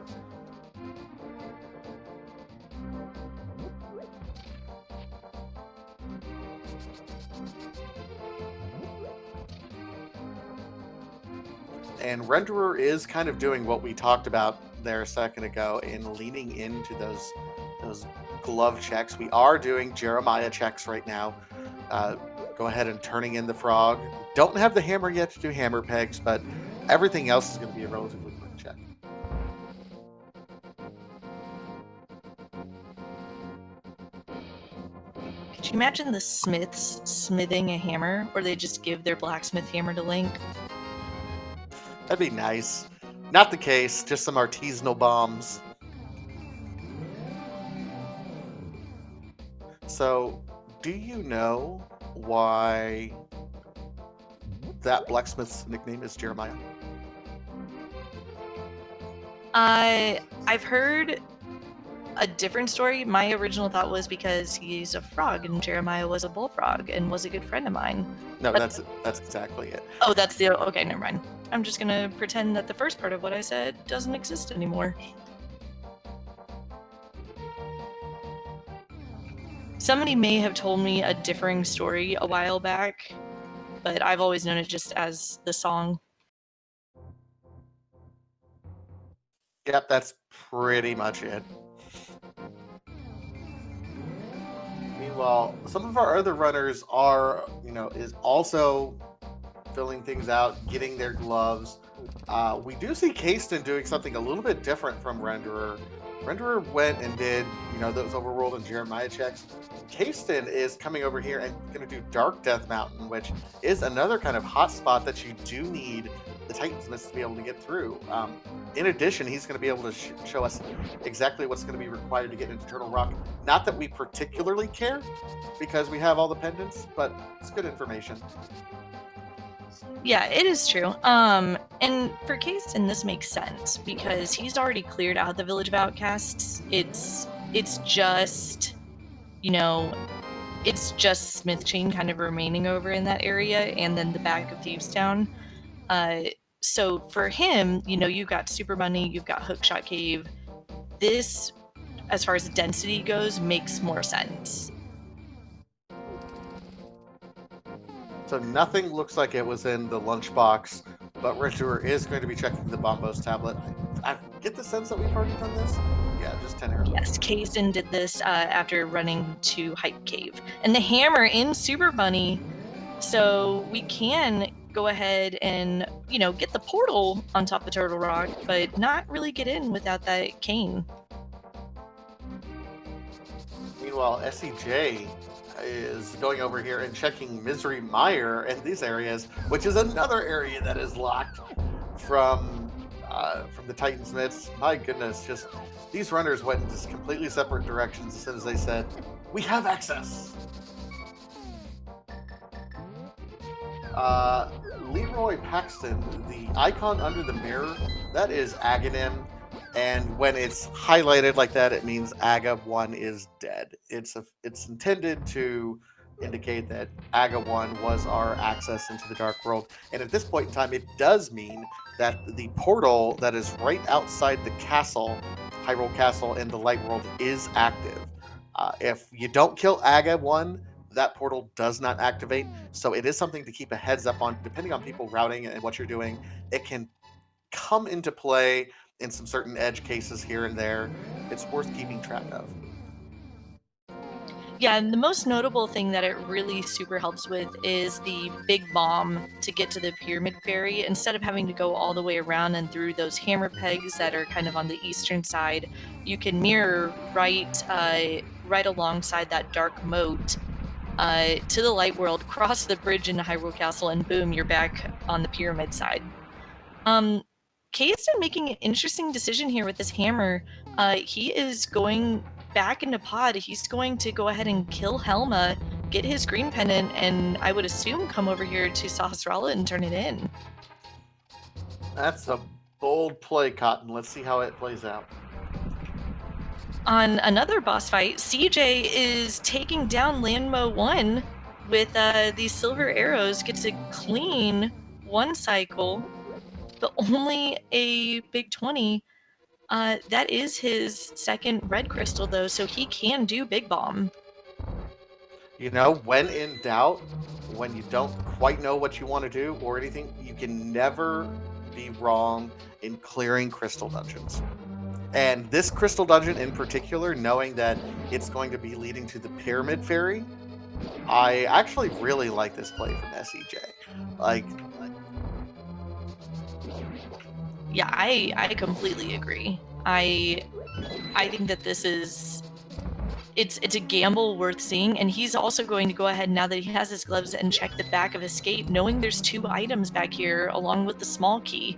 And Renderer is kind of doing what we talked about there a second ago in leaning into those glove checks. We are doing Jeremiah checks right now. Go ahead and turning in the frog. Don't have the hammer yet to do hammer pegs, but everything else is going to be a relatively quick check. Could you imagine the smiths smithing a hammer, or they just give their blacksmith hammer to Link? That'd be nice. Not the case, just some artisanal bombs. So, do you know why that blacksmith's nickname is Jeremiah? I've heard a different story. My original thought was because he's a frog and Jeremiah was a bullfrog and was a good friend of mine. No, that's exactly it. Oh, that's the okay, never mind. I'm just gonna pretend that the first part of what I said doesn't exist anymore. Somebody may have told me a differing story a while back, but I've always known it just as the song. Yep, that's pretty much it. Meanwhile, some of our other runners are, is also filling things out, getting their gloves. We do see Kasten doing something a little bit different from Renderer. Renderer went and did, those overworld and Jeremiah checks. Kasten is coming over here and going to do Dark Death Mountain, which is another kind of hot spot that you do need the Titansmiths to be able to get through. In addition, he's going to be able to show us exactly what's going to be required to get into Turtle Rock. Not that we particularly care, because we have all the pendants, but it's good information. Yeah, it is true. And for Kasten, this makes sense because he's already cleared out the Village of Outcasts. It's just, it's just Smith Chain kind of remaining over in that area, and then the back of Thievestown. So for him, you've got Super Bunny, you've got Hookshot Cave. This, as far as density goes, makes more sense. So nothing looks like it was in the lunchbox, but Renderer is going to be checking the Bombos tablet. I get the sense that we've already done this. Yeah, just 10 arrows. Yes, Kasten did this after running to Hype Cave. And the hammer in Super Bunny, so we can go ahead and, get the portal on top of Turtle Rock, but not really get in without that cane. Meanwhile, SEJ is going over here and checking Misery Mire in these areas, which is another area that is locked from the Titansmiths. My goodness, just these runners went in just completely separate directions as soon as they said, "We have access." Leroy Paxton, the icon under the mirror, that is Aghanim. And when it's highlighted like that, it means Aga 1 is dead. It's intended to indicate that Aga 1 was our access into the Dark World. And at this point in time, it does mean that the portal that is right outside the castle, Hyrule Castle in the Light World, is active. If you don't kill Aga 1, that portal does not activate. So it is something to keep a heads up on, depending on people routing and what you're doing. It can come into play in some certain edge cases here and there. It's worth keeping track of. Yeah, and the most notable thing that it really super helps with is the big bomb to get to the Pyramid Ferry. Instead of having to go all the way around and through those hammer pegs that are kind of on the eastern side, you can mirror right alongside that dark moat to the Light World, cross the bridge into Hyrule Castle, and boom, you're back on the pyramid side. Kasten making an interesting decision here with this hammer. He is going back into Pod. He's going to go ahead and kill Helma, get his green pendant, and I would assume come over here to Sahasrara and turn it in. That's a bold play, Cotton. Let's see how it plays out. On another boss fight, CJ is taking down Landmo 1 with these silver arrows, gets a clean one cycle, but only a big 20. That is his second red crystal, though, so he can do Big Bomb. When in doubt, when you don't quite know what you want to do or anything, you can never be wrong in clearing crystal dungeons. And this crystal dungeon in particular, knowing that it's going to be leading to the Pyramid Ferry, I actually really like this play from SEJ. Yeah, I completely agree. I think that this is it's a gamble worth seeing, and he's also going to go ahead now that he has his gloves and check the back of Escape, knowing there's 2 items back here along with the small key.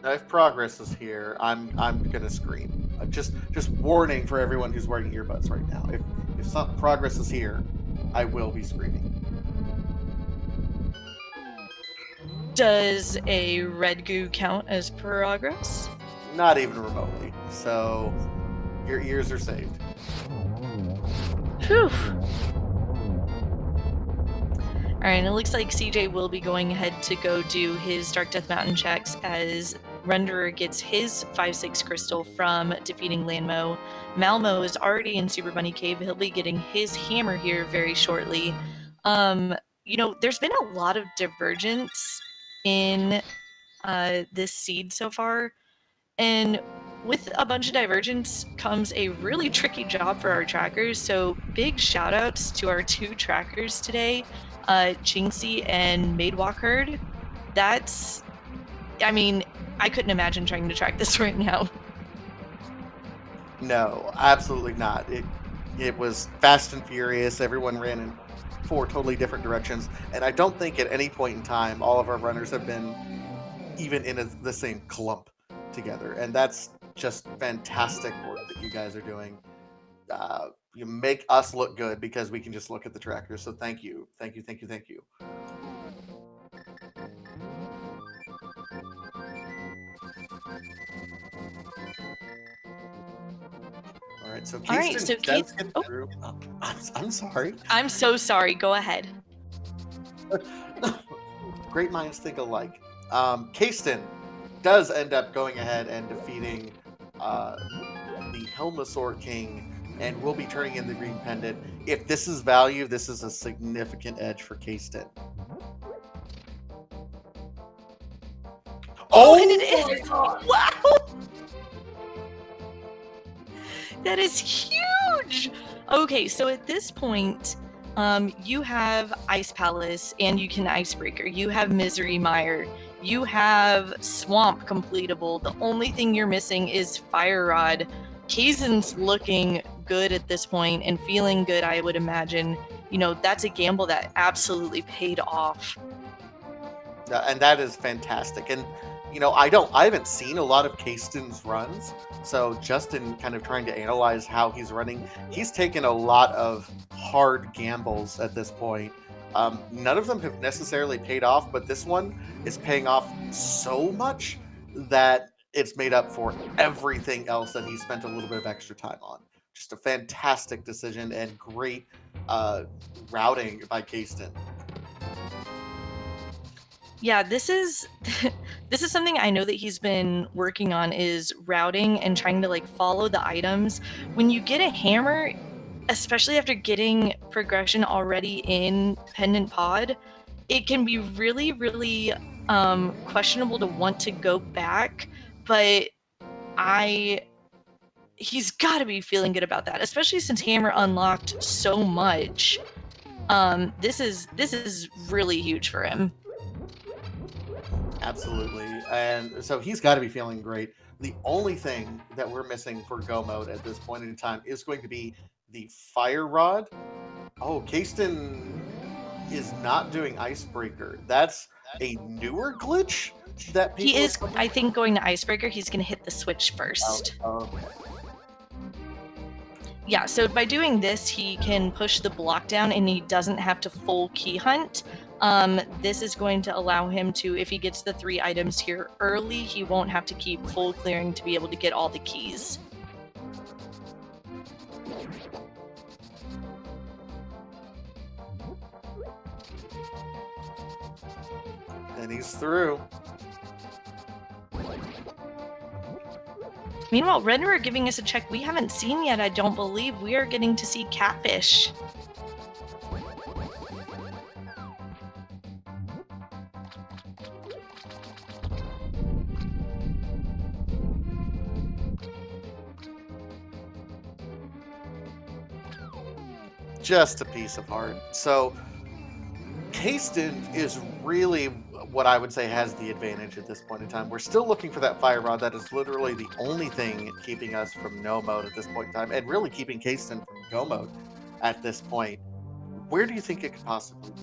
Now, if progress is here, I'm gonna scream. Just warning for everyone who's wearing earbuds right now. If some progress is here, I will be screaming. Does a red goo count as progress? Not even remotely. So your ears are saved. Whew. All right, and it looks like CJ will be going ahead to go do his Dark Death Mountain checks as Renderer gets his 5/6 crystal from defeating Landmo. Malmo is already in Super Bunny Cave. He'll be getting his hammer here very shortly. There's been a lot of divergence in this seed so far, and with a bunch of divergence comes a really tricky job for our trackers. So big shout outs to our two trackers today, Jinxie and Maidwalk. I couldn't imagine trying to track this right now. No, absolutely not. It was fast and furious. Everyone ran in four totally different directions, and I don't think at any point in time all of our runners have been even in the same clump together, and that's just fantastic work that you guys are doing. You make us look good because we can just look at the trackers. So thank you, thank you, thank you, thank you. All right, so Keiston does get through. Oh, I'm sorry. I'm so sorry. Go ahead. Great minds think alike. Keiston does end up going ahead and defeating the Helmasaur King, and will be turning in the green pendant. If this is value, this is a significant edge for Keiston. Oh, and it is! Wow! That is huge! Okay, so at this point, you have Ice Palace and you can Icebreaker. You have Misery Mire. You have Swamp completable. The only thing you're missing is Fire Rod. Kaizen's looking good at this point and feeling good, I would imagine. That's a gamble that absolutely paid off. And that is fantastic. And I haven't seen a lot of Keiston's runs, so just in kind of trying to analyze how he's running, he's taken a lot of hard gambles at this point. None of them have necessarily paid off, but this one is paying off so much that it's made up for everything else that he spent a little bit of extra time on. Just a fantastic decision and great routing by Keiston. Yeah, this is something I know that he's been working on, is routing and trying to follow the items. When you get a hammer, especially after getting progression already in Pendant Pod, it can be really, really questionable to want to go back, but he's got to be feeling good about that, especially since Hammer unlocked so much. This is really huge for him. Absolutely. And so he's got to be feeling great. The only thing that we're missing for go mode at this point in time is going to be the Fire Rod. Oh, Keiston is not doing Icebreaker. That's a newer glitch that people... He is, I think, going to Icebreaker. He's going to hit the switch first. Okay. Yeah, so by doing this, he can push the block down and he doesn't have to full key hunt. This is going to allow him to, if he gets the 3 items here early, he won't have to keep full clearing to be able to get all the keys. And he's through. Meanwhile, Renderer giving us a check we haven't seen yet, I don't believe. We are getting to see Catfish. Just a piece of heart. So Keiston is really what I would say has the advantage at this point in time. We're still looking for that Fire Rod. That is literally the only thing keeping us from no mode at this point in time, and really keeping Keiston from go mode at this point. Where do you think it could possibly be?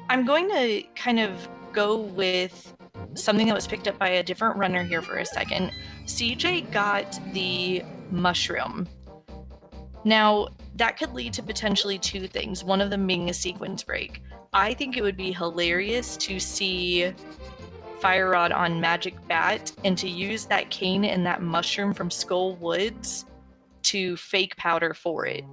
I'm going to kind of go with something that was picked up by a different runner here for a second. CJ got the mushroom. Now, that could lead to potentially two things, one of them being a sequence break. I think it would be hilarious to see Fire Rod on Magic Bat and to use that cane and that mushroom from Skull Woods to fake powder for it.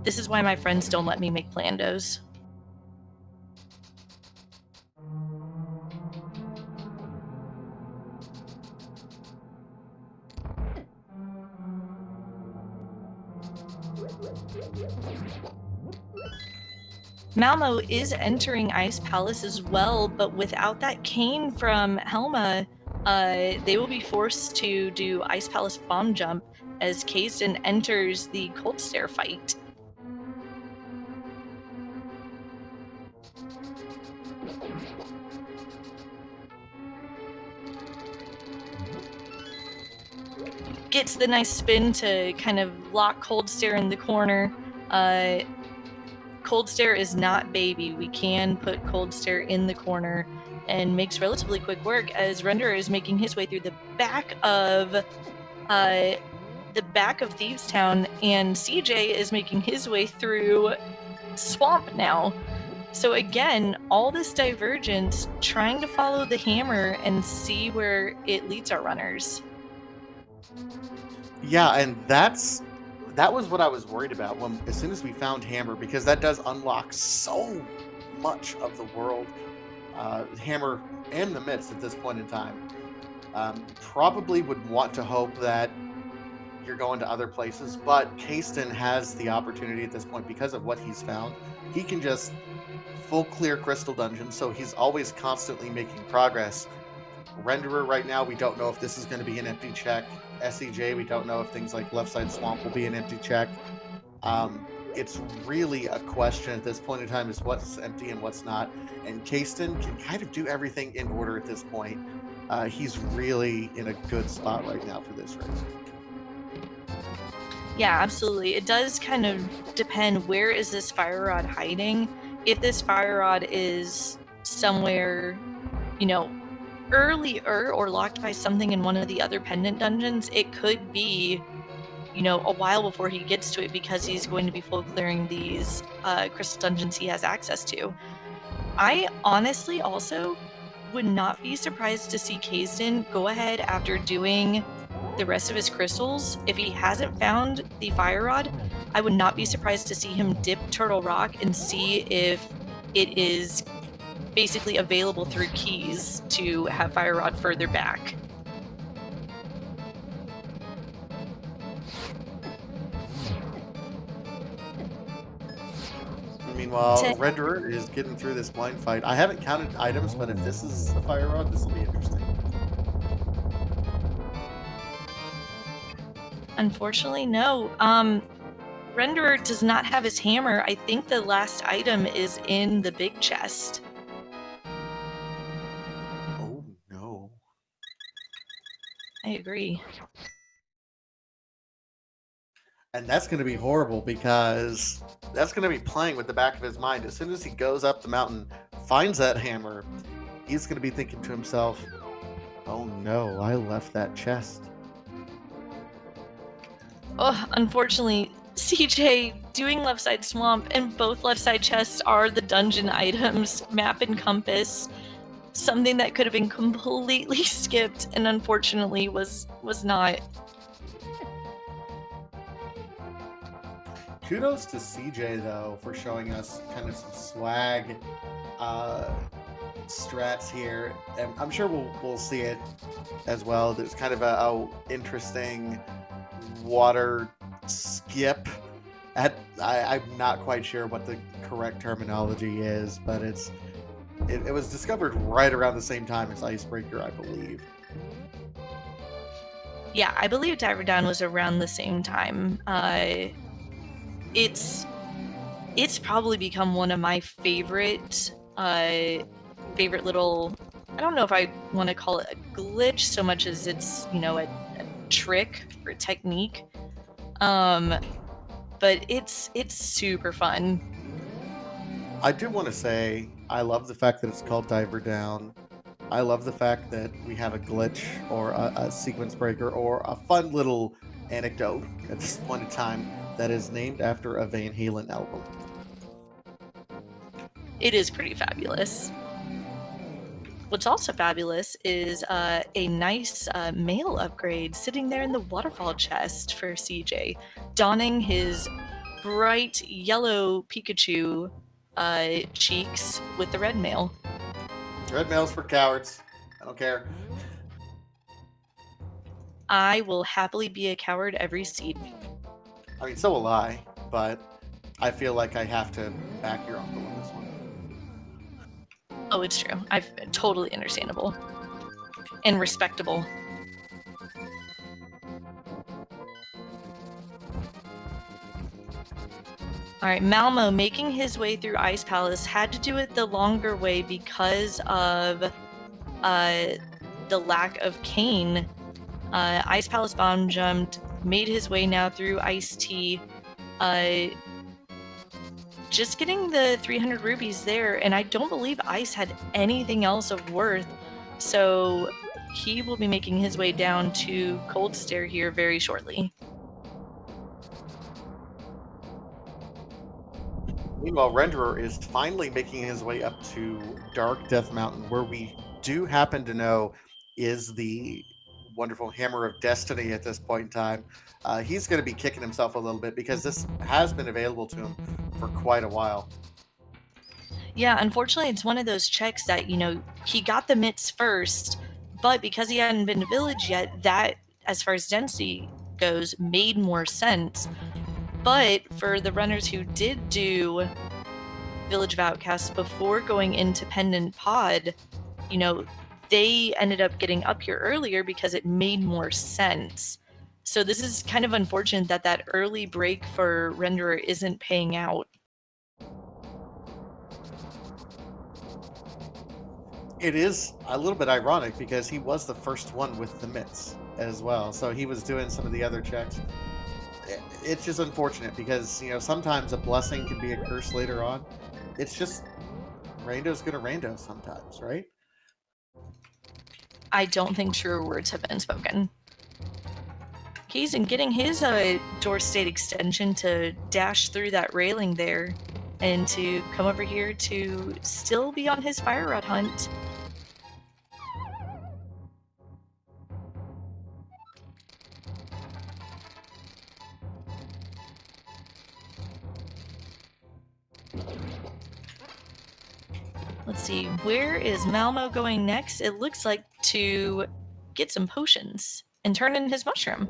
This is why my friends don't let me make Plandos. Malmo is entering Ice Palace as well, but without that cane from Helma, they will be forced to do Ice Palace Bomb Jump as Kazden enters the Cold Stare fight. Gets the nice spin to kind of lock Cold Stare in the corner. Cold Stare is not baby. We can put Cold Stare in the corner and makes relatively quick work as Renderer is making his way through the back of Thieves Town, and CJ is making his way through Swamp now. So again, all this divergence, trying to follow the hammer and see where it leads our runners. Yeah, and that was what I was worried about as soon as we found Hammer, because that does unlock so much of the world. Hammer and the Mitts at this point in time. Probably would want to hope that you're going to other places, but Kazden has the opportunity at this point because of what he's found. He can just full clear Crystal Dungeon, so he's always constantly making progress. Renderer right now, we don't know if this is going to be an empty check. SEJ, we don't know if things like Left Side Swamp will be an empty check. It's really a question at this point in time is what's empty and what's not. And Kazden can kind of do everything in order at this point. He's really in a good spot right now for this race. Yeah, absolutely. It does kind of depend, where is this Fire Rod hiding? If this Fire Rod is somewhere, earlier or locked by something in one of the other pendant dungeons, it could be, a while before he gets to it because he's going to be full clearing these crystal dungeons he has access to. I honestly also would not be surprised to see Kazden go ahead after doing the rest of his crystals. If he hasn't found the Fire Rod, I would not be surprised to see him dip Turtle Rock and see if it is basically available through keys to have Fire Rod further back. Meanwhile, Renderer is getting through this blind fight. I haven't counted items, but if this is a Fire Rod, this will be interesting. Unfortunately, no. Renderer does not have his hammer. I think the last item is in the big chest. Oh, no. I agree. And that's going to be horrible because that's going to be playing with the back of his mind. As soon as he goes up the mountain, finds that hammer, he's going to be thinking to himself, oh no, I left that chest. Oh, unfortunately, CJ doing Left Side Swamp, and both left side chests are the dungeon items, map and compass. Something that could have been completely skipped and unfortunately was not. Kudos to CJ though for showing us kind of some swag strats here, and I'm sure we'll see it as well. There's kind of a interesting water skip. I'm not quite sure what the correct terminology is, but it was discovered right around the same time as Icebreaker, I believe. Yeah, I believe Diver Down was around the same time. It's probably become one of my favorite little, I don't know if I want to call it a glitch so much as it's, a trick or technique. But it's super fun. I do want to say I love the fact that it's called Diver Down. I love the fact that we have a glitch or a sequence breaker or a fun little anecdote at this point in time that is named after a Van Halen album. It is pretty fabulous. What's also fabulous is a nice mail upgrade sitting there in the waterfall chest for CJ, donning his bright yellow Pikachu cheeks with the red mail. Red mail's for cowards. I don't care. I will happily be a coward every seat. I mean, so will I, but I feel like I have to back your uncle on this one. Oh, it's true. I've totally understandable and respectable. All right, Malmo making his way through Ice Palace had to do it the longer way because of the lack of cane. Ice Palace bomb jumped, made his way now through Ice Tea. Just getting the 300 rubies there, and I don't believe Ice had anything else of worth, so he will be making his way down to Cold Stare here very shortly. Meanwhile, Renderer is finally making his way up to Dark Death Mountain, where we do happen to know is the wonderful Hammer of Destiny at this point in time. He's going to be kicking himself a little bit because this has been available to him for quite a while. Yeah, unfortunately, it's one of those checks that, he got the mitts first, but because he hadn't been to Village yet, that, as far as density goes, made more sense. But for the runners who did do Village of Outcasts before going into Pendant Pod, they ended up getting up here earlier because it made more sense. So this is kind of unfortunate that early break for Renderer isn't paying out. It is a little bit ironic because he was the first one with the mitts as well. So he was doing some of the other checks. It's just unfortunate because, sometimes a blessing can be a curse later on. It's just Rando's gonna Rando sometimes, right? I don't think truer words have been spoken. He's getting his door state extension to dash through that railing there and to come over here to still be on his fire rod hunt. Let's see, where is Malmo going next? It looks like to get some potions and turn in his mushroom.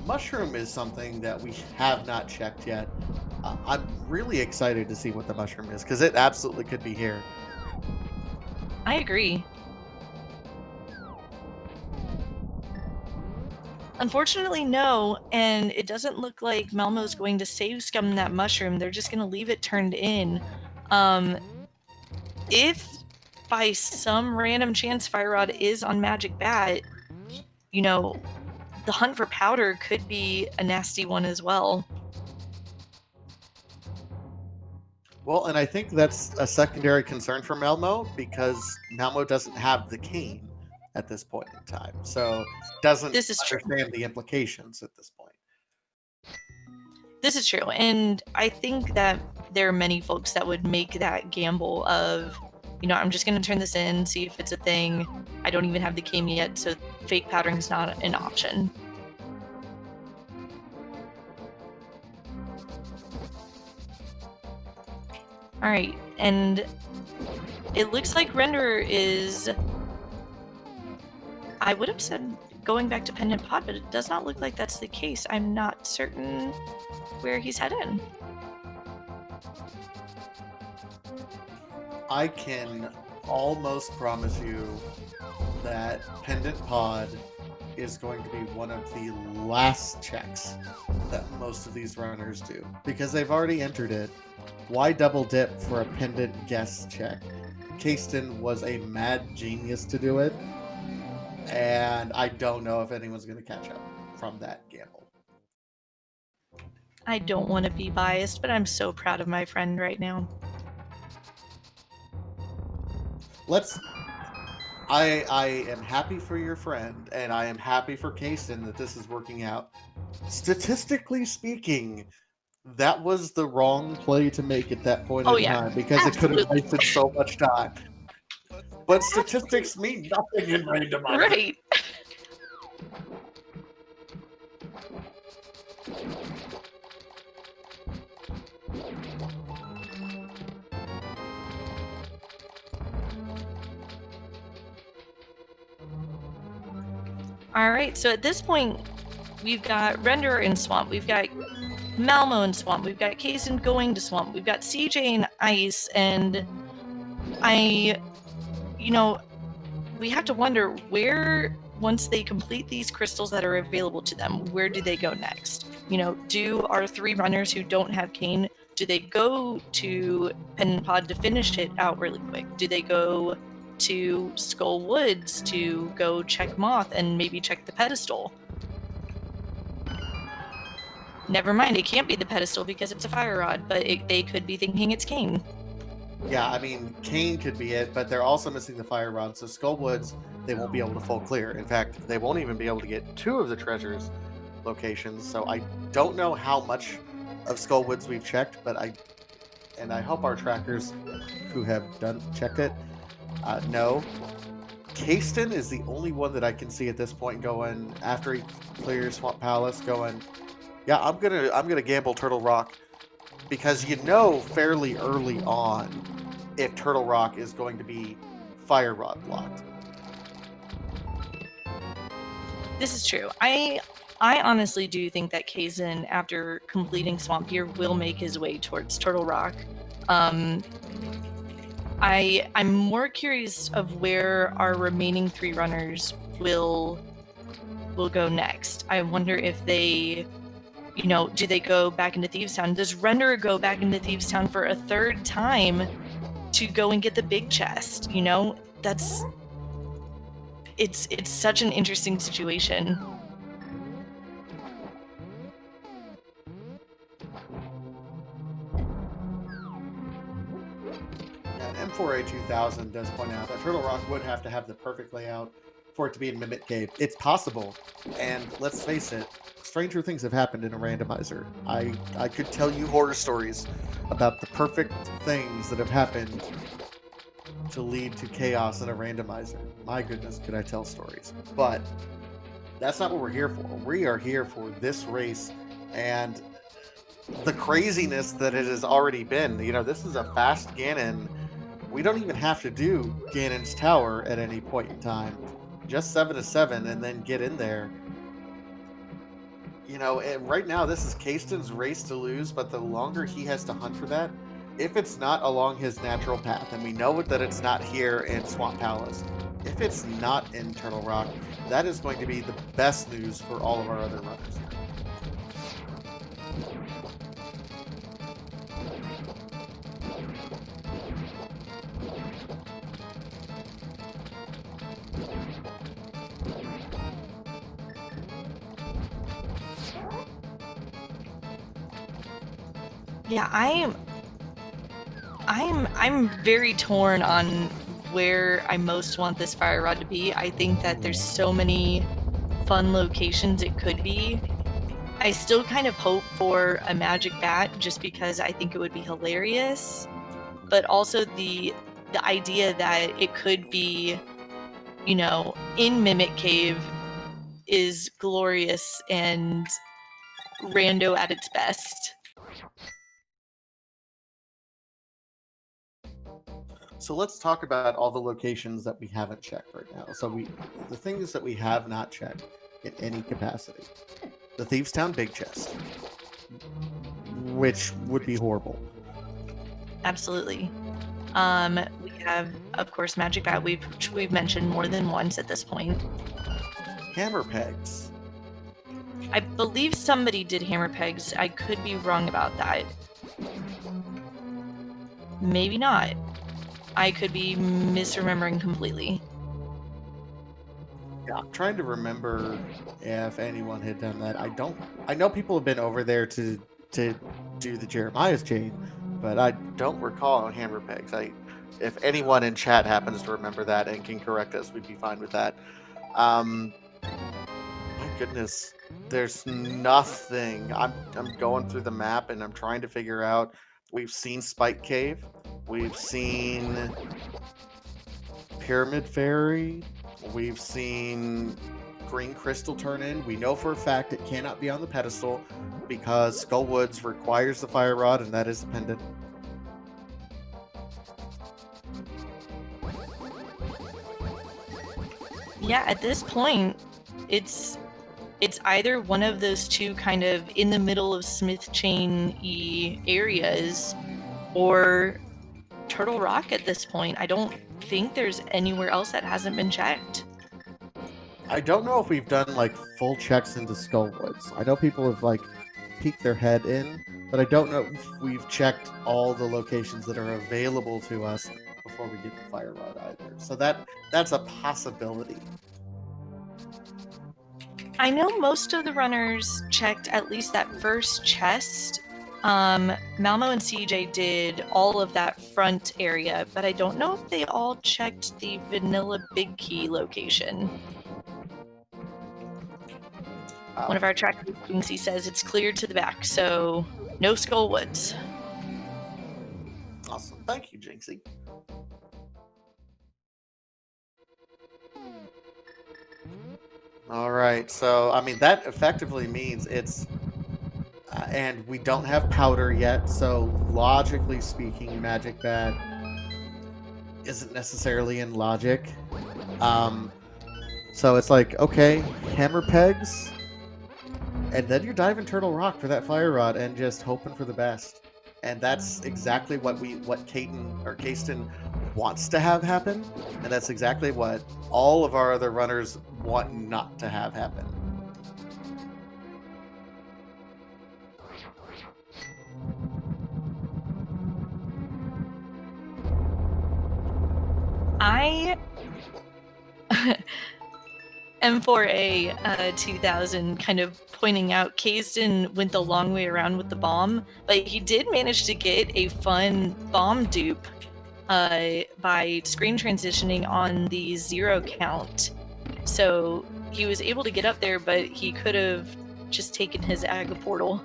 Mushroom is something that we have not checked yet. I'm really excited to see what the mushroom is because it absolutely could be here. I agree. Unfortunately, no, and it doesn't look like Malmo's going to save scum that mushroom. They're just going to leave it turned in. If by some random chance Fire Rod is on Magic Bat, the hunt for powder could be a nasty one as well. Well, and I think that's a secondary concern for Malmo because Malmo doesn't have the cane at this point in time, so doesn't understand the implications at this point. This is true, and I think that there are many folks that would make that gamble of, I'm just going to turn this in, see if it's a thing. I don't even have the cane yet, so fake powdering is not an option. All right, and it looks like Renderer is, I would have said going back to Pendant Pod, but it does not look like that's the case. I'm not certain where he's headed. I can almost promise you that Pendant Pod is going to be one of the last checks that most of these runners do because they've already entered it. Why double dip for a pendant guess check? Kasten was a mad genius to do it. And I don't know if anyone's going to catch up from that gamble. I don't want to be biased, but I'm so proud of my friend right now. I am happy for your friend, and I am happy for Kason that this is working out. Statistically speaking, that was the wrong play to make at that point Oh in yeah, time because it could have absolutely. wasted so much time. But statistics mean nothing in randomizer. Right. All right, so at this point, we've got Renderer in Swamp, we've got Malmo in Swamp, we've got Kason going to Swamp, we've got CJ in Ice, and we have to wonder where, once they complete these crystals that are available to them, where do they go next? Do our 3 runners who don't have Cane, do they go to Pen Pod to finish it out really quick? Do they go to Skull Woods to go check Moth and maybe check the pedestal? Never mind, it can't be the pedestal because it's a fire rod, but they could be thinking it's Cane. Yeah, I mean, Kane could be it, but they're also missing the fire rod. So Skullwoods, they won't be able to full clear. In fact, they won't even be able to get 2 of the treasures locations. So I don't know how much of Skullwoods we've checked, but I hope our trackers who have checked it know. Kasten is the only one that I can see at this point going after he clears Swamp Palace. Going, yeah, I'm gonna gamble Turtle Rock because fairly early on if Turtle Rock is going to be fire rod blocked. This is true. I honestly do think that Kazan, after completing Swamp Pier, will make his way towards Turtle Rock. I'm more curious of where our remaining 3 runners will go next. I wonder if they, do they go back into Thieves Town? Does Renderer go back into Thieves Town for a 3rd time to go and get the big chest? It's such an interesting situation. And M4A 2000 does point out that Turtle Rock would have to have the perfect layout for it to be in Mimic Cave. It's possible, and let's face it, stranger things have happened in a randomizer. I could tell you horror stories about the perfect things that have happened to lead to chaos in a randomizer. My goodness, could I tell stories. But that's not what we're here for. We are here for this race and the craziness that it has already been. This is a fast Ganon. We don't even have to do Ganon's Tower at any point in time. Just 7 to 7 and then get in there. And right now this is Kasten's race to lose, but the longer he has to hunt for that, if it's not along his natural path, and we know that it's not here in Swamp Palace, if it's not in Turtle Rock, that is going to be the best news for all of our other runners. Yeah, I'm very torn on where I most want this fire rod to be. I think that there's so many fun locations it could be. I still kind of hope for a magic bat just because I think it would be hilarious, but also the idea that it could be, in Mimic Cave is glorious and rando at its best. So let's talk about all the locations that we haven't checked right now. So the things that we have not checked in any capacity. The Thieves Town Big Chest, which would be horrible. Absolutely. We have, of course, Magic Bat, which we've mentioned more than once at this point. Hammer Pegs. I believe somebody did Hammer Pegs. I could be wrong about that. Maybe not. I could be misremembering completely. Yeah, I'm trying to remember if anyone had done that. I know people have been over there to do the Jeremiah's chain, but I don't recall hammer pegs. If anyone in chat happens to remember that and can correct us, we'd be fine with that. Um, my goodness, there's nothing. I'm going through the map and I'm trying to figure out. We've seen Spike Cave, we've seen Pyramid Fairy, we've seen Green Crystal turn in. We know for a fact it cannot be on the pedestal because Skull Woods requires the fire rod, and that is the pendant. Yeah, at this point, it's either one of those two kind of in the middle of Smith Chain-y areas, or Turtle Rock at this point. I don't think there's anywhere else that hasn't been checked. I don't know if we've done like full checks into Skull Woods. I know people have like peeked their head in, but I don't know if we've checked all the locations that are available to us before we get the fire rod either. So that's a possibility. I know most of the runners checked at least that first chest. Malmo and CJ did all of that front area, but I don't know if they all checked the vanilla big key location. One of our trackers, Jinxie, says it's cleared to the back, so no Skull Woods. Awesome. Thank you, Jinxie. All right. So, I mean, that effectively means it's. And we don't have powder yet, so logically speaking, Magic Bat isn't necessarily in logic. So it's like, okay, hammer pegs, and then you're diving Turtle Rock for that fire rod and just hoping for the best. And that's exactly what Kasten wants to have happen, and that's exactly what all of our other runners want not to have happen. I M4A 2000 kind of pointing out Kasten went the long way around with the bomb, but he did manage to get a fun bomb dupe by screen transitioning on the 0 count. So he was able to get up there, but he could have just taken his Aga portal.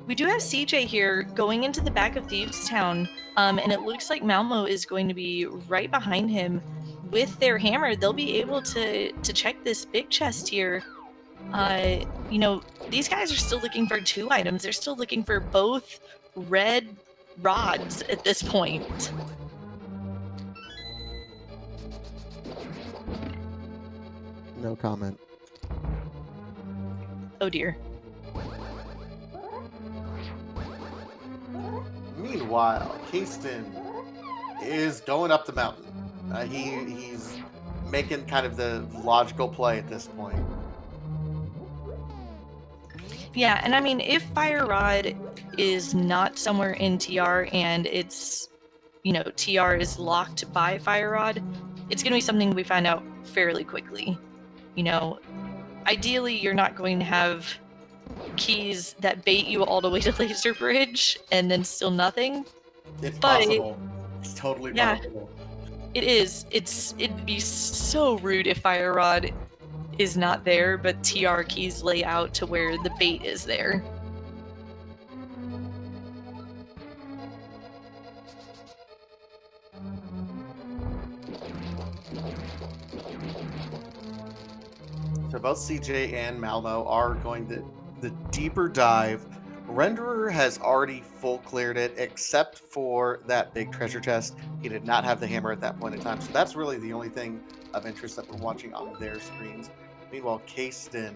We do have CJ here going into the back of Thieves Town, and it looks like Malmo is going to be right behind him. With their hammer, they'll be able to check this big chest here. You know, these guys are still looking for 2 items. They're still looking for both red rods at this point. No comment. Oh dear. Meanwhile, Kasten is going up the mountain. He's making kind of the logical play at this point. Yeah, and I mean, if Fire Rod is not somewhere in TR and it's, you know, TR is locked by Fire Rod, it's going to be something we find out fairly quickly. You know, ideally, you're not going to have keys that bait you all the way to Laser Bridge and then still nothing. It's possible. It's totally possible. It is. It'd be so rude if Fire Rod is not there, but TR keys lay out to where the bait is there. So both CJ and Malmo are going the deeper dive. Renderer has already full cleared it, except for that big treasure chest. He did not have the hammer at that point in time, so that's really the only thing of interest that we're watching on their screens. Meanwhile, Kasten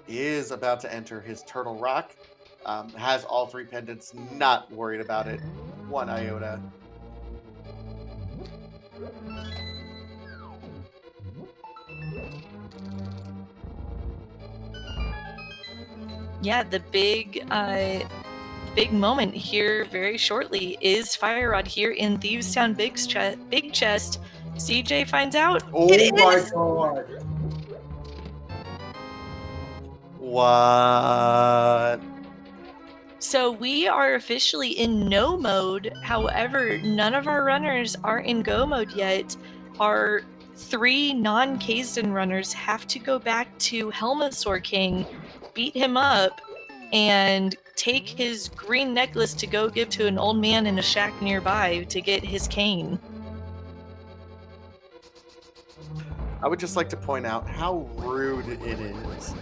is about to enter his Turtle Rock. Has all 3 pendants, not worried about it one iota. Yeah, the big big moment here very shortly. Is Fire Rod here in Thieves Town Big Chest? CJ finds out. Oh It my is! god. What? So we are officially in no mode. However, none of our runners are in go mode yet. Our 3 non-Kazdan runners have to go back to Helmasaur King, beat him up, and take his green necklace to go give to an old man in a shack nearby to get his cane. I would just like to point out how rude it is.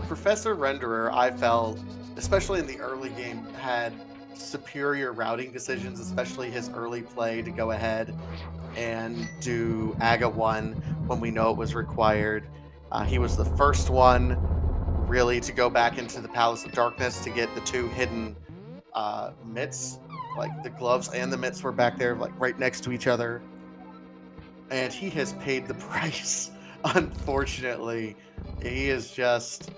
Professor Renderer, I felt, especially in the early game, had superior routing decisions, especially his early play to go ahead and do Aga 1 when we know it was required. He was the first one really to go back into the Palace of Darkness to get the 2 hidden mitts. Like the gloves and the mitts were back there, like right next to each other. And he has paid the price, unfortunately. He is just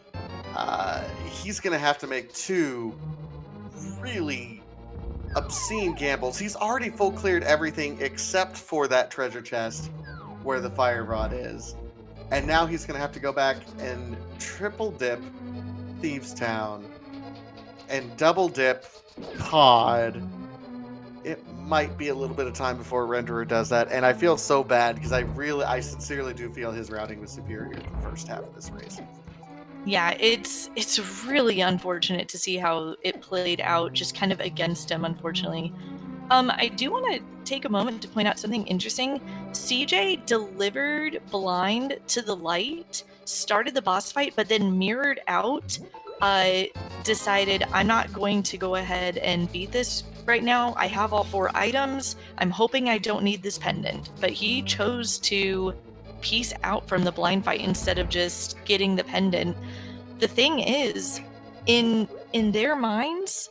he's gonna have to make 2 really obscene gambles. He's already full cleared everything except for that treasure chest where the fire rod is, and now he's gonna have to go back and triple dip Thieves Town and double dip Pod. It might be a little bit of time before Renderer does that, and I feel so bad because I sincerely do feel his routing was superior in the first half of this race. Yeah, it's really unfortunate to see how it played out, just kind of against him, unfortunately. I do want to take a moment to point out something interesting. CJ delivered blind to the light, started the boss fight, but then mirrored out, decided I'm not going to go ahead and beat this right now. I have all 4 items. I'm hoping I don't need this pendant. But he chose to peace out from the blind fight instead of just getting the pendant. The thing is, in their minds,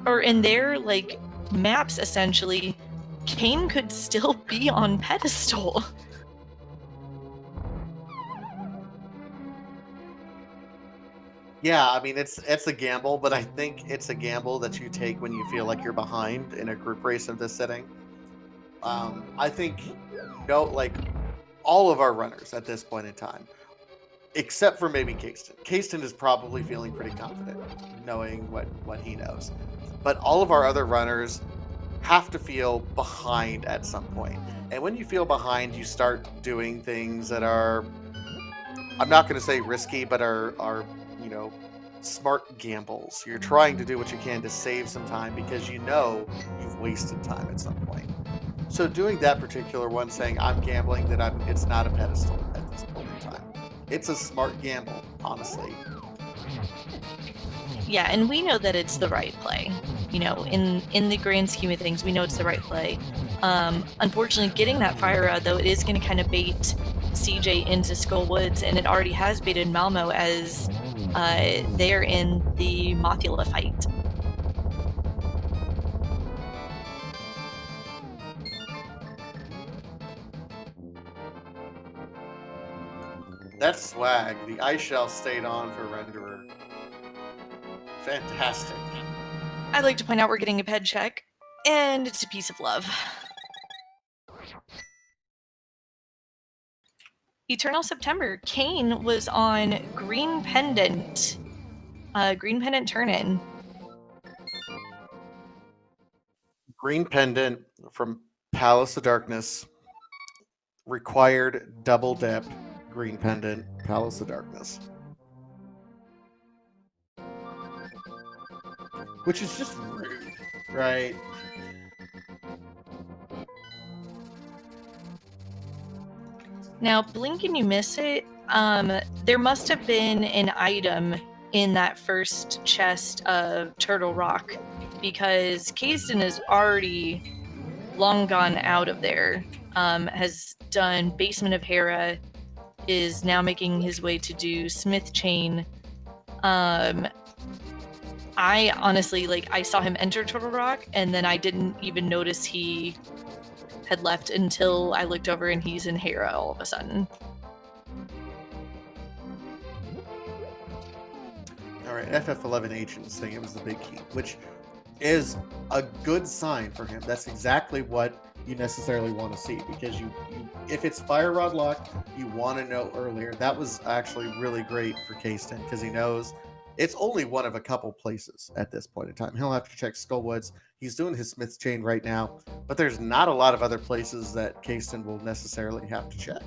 or in their like maps essentially, Kane could still be on pedestal. Yeah, I mean it's a gamble, but I think it's a gamble that you take when you feel like you're behind in a group race of this setting. I think like all of our runners at this point in time, except for maybe Kaston. Kaston is probably feeling pretty confident, knowing what he knows. But all of our other runners have to feel behind at some point. And when you feel behind, you start doing things that are, I'm not going to say risky, but are smart gambles. You're trying to do what you can to save some time because you know you've wasted time at some point. So doing that particular one, saying I'm gambling that it's not a pedestal at this point in time. It's a smart gamble, honestly. Yeah, and we know that it's the right play. You know, in the grand scheme of things, we know it's the right play. Unfortunately, getting that fire rod, though, it is going to kind of bait CJ into Skull Woods, and it already has baited Malmo as they're in the Mothula fight. That's swag. The ice shell stayed on for Renderer. Fantastic. I'd like to point out we're getting a ped check, and it's a piece of love. Eternal September. Kane was on Green Pendant. Green Pendant turn-in. Green pendant from Palace of Darkness. Required double dip. Green pendant, Palace of Darkness. Which is just rude, right? Now, blink and you miss it. There must have been an item in that first chest of Turtle Rock because Kazdan is already long gone out of there. Has done Basement of Hera, is now making his way to do Smith Chain. I honestly, I saw him enter Turtle Rock, and then I didn't even notice he had left until I looked over and he's in Hera all of a sudden. All right, FF11H is saying it was the big key, which is a good sign for him. That's exactly what you necessarily want to see, because if it's fire rod locked, you want to know earlier. That was actually really great for Kasten, because he knows it's only one of a couple places at this point in time. He'll have to check Skullwoods. He's doing his Smith's Chain right now, but there's not a lot of other places that Kasten will necessarily have to check.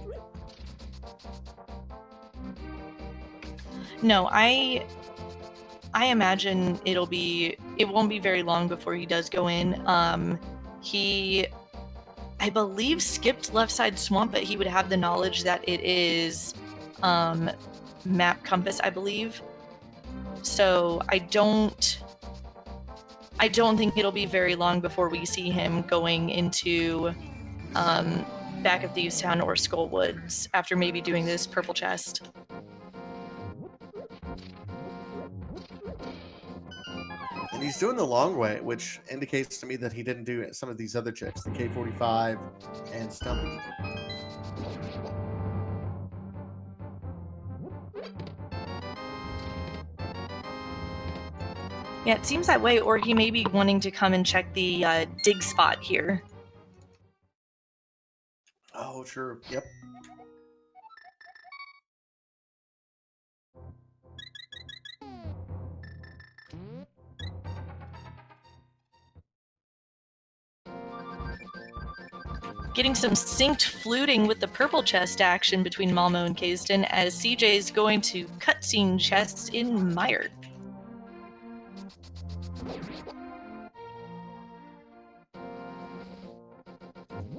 No, I imagine it won't be very long before he does go in. He, I believe, skipped Left Side Swamp, but he would have the knowledge that it is map compass, I believe. So I don't think it'll be very long before we see him going into Back of Thieves Town or Skullwoods after maybe doing this purple chest. And he's doing the long way, which indicates to me that he didn't do some of these other checks, the K45 and Stumpy. Yeah, it seems that way, or he may be wanting to come and check the dig spot here. Oh, sure. Yep. Getting some synced fluting with the purple chest action between Malmo and Kasten, as CJ is going to cutscene chests in Mire.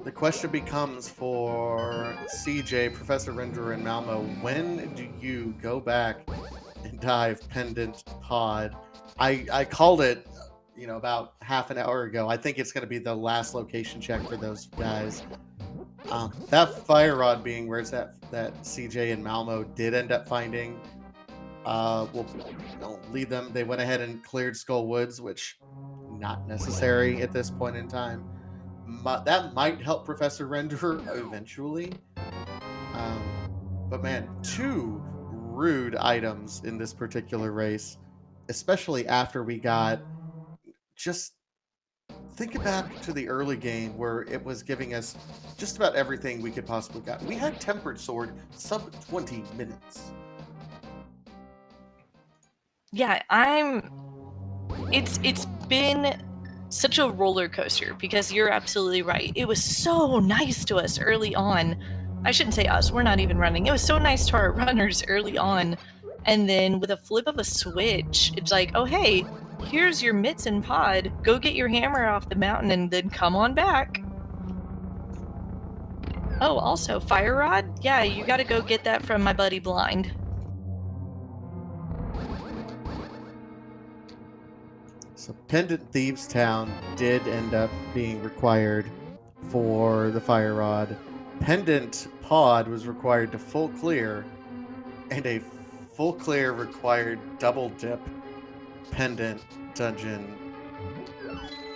The question becomes for CJ, Professor Renderer, and Malmo, when do you go back and dive Pendant Pod? I called it, about half an hour ago. I think it's going to be the last location check for those guys. That fire rod being where it's at, that CJ and Malmo did end up finding, will lead them. They went ahead and cleared Skull Woods, which not necessary at this point in time. That might help Professor Renderer eventually. But man, 2 rude items in this particular race, especially after we got just think back to the early game where it was giving us just about everything we could possibly get. We had Tempered Sword sub 20 minutes. Yeah, it's been such a roller coaster, because you're absolutely right. It was so nice to us early on. I shouldn't say us, we're not even running. It was so nice to our runners early on. And then with a flip of a switch, it's like, oh hey, here's your mitts and pod. Go get your hammer off the mountain and then come on back. Oh, also, fire rod? Yeah, you gotta go get that from my buddy Blind. So Pendant Thieves Town did end up being required for the fire rod. Pendant Pod was required to full clear, and a full clear required double dip Pendant Dungeon,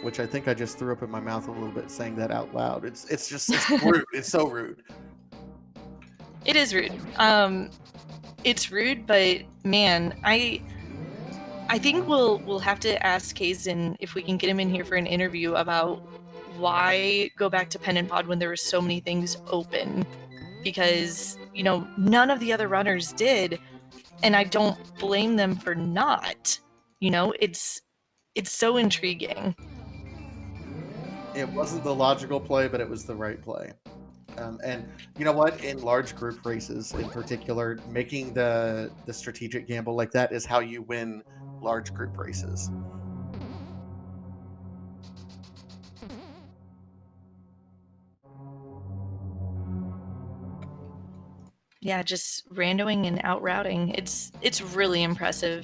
which I think I just threw up in my mouth a little bit saying that out loud. It's rude. It's so rude. It is rude. It's rude, but man, I think we'll have to ask Kazin if we can get him in here for an interview about why go back to Pen and Pod when there were so many things open, because none of the other runners did, and I don't blame them for not. It's so intriguing. It wasn't the logical play, but it was the right play. And you know what? In large group races, in particular, making the strategic gamble like that is how you win large group races. Yeah, just randoing and outrouting. It's really impressive.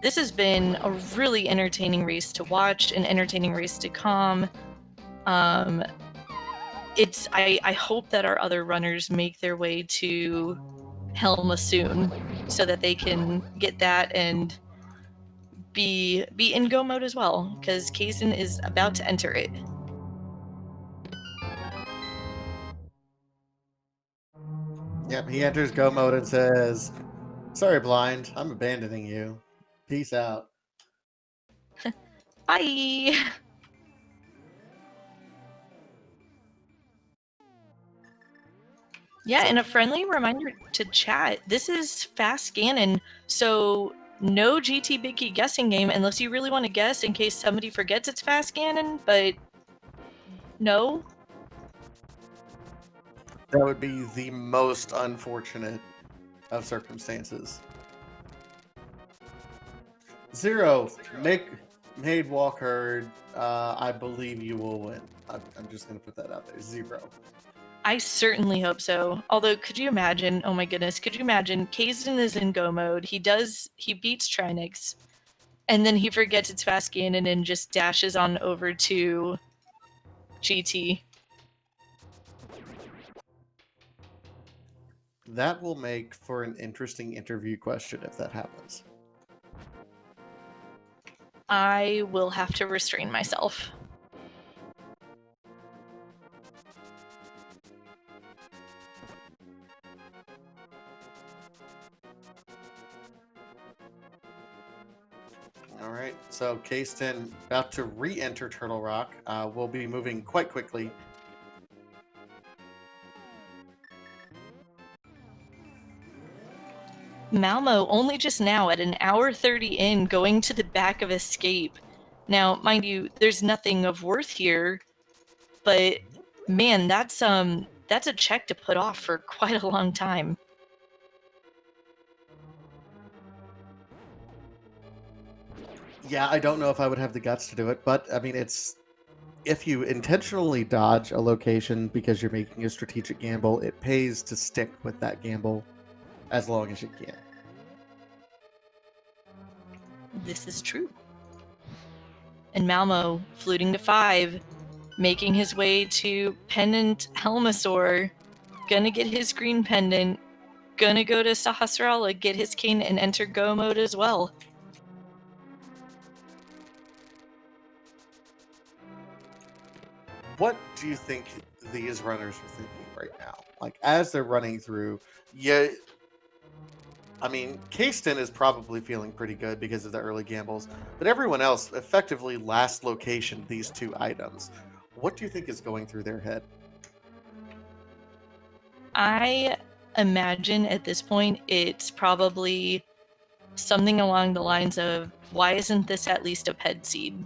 This has been a really entertaining race to watch, an entertaining race to come. I hope that our other runners make their way to Helma soon, so that they can get that and be in go mode as well, because Kazin is about to enter it. Yep, he enters go mode and says, Sorry, Blind. I'm abandoning you. Peace out. Bye. Yeah, So, and a friendly reminder to chat. This is Fast Ganon, so no GT Big Key guessing game unless you really want to guess in case somebody forgets it's Fast Ganon, but no. that would be the most unfortunate of circumstances. Zero, made walk herd. I believe you will win. I'm just gonna put that out there. Zero. I certainly hope so. Although, could you imagine? Oh my goodness, could you imagine? Kazden is in Go mode. He beats Trinix, and then he forgets it's Fast Ganon and just dashes on over to GT. That will make for an interesting interview question if that happens. I will have to restrain myself. All right, so Kasten about to re-enter Turtle Rock. We'll be moving quite quickly. Malmo only just now at an hour 30 in going to the back of Escape. Now, mind you, there's nothing of worth here, but man, that's a check to put off for quite a long time. Yeah, I don't know if I would have the guts to do it, but I mean, it's if you intentionally dodge a location because you're making a strategic gamble, it pays to stick with that gamble as long as you can. This is true. And Malmo, fluting to 5, making his way to Pendant Helmasaur, gonna get his green pendant, gonna go to Sahasrara, get his cane, and enter Go mode as well. What do you think these runners are thinking right now? Like as they're running through, yeah. I mean, Kasten is probably feeling pretty good because of the early gambles, but everyone else effectively last location these two items. What do you think is going through their head? I imagine at this point it's probably something along the lines of, why isn't this at least a ped seed?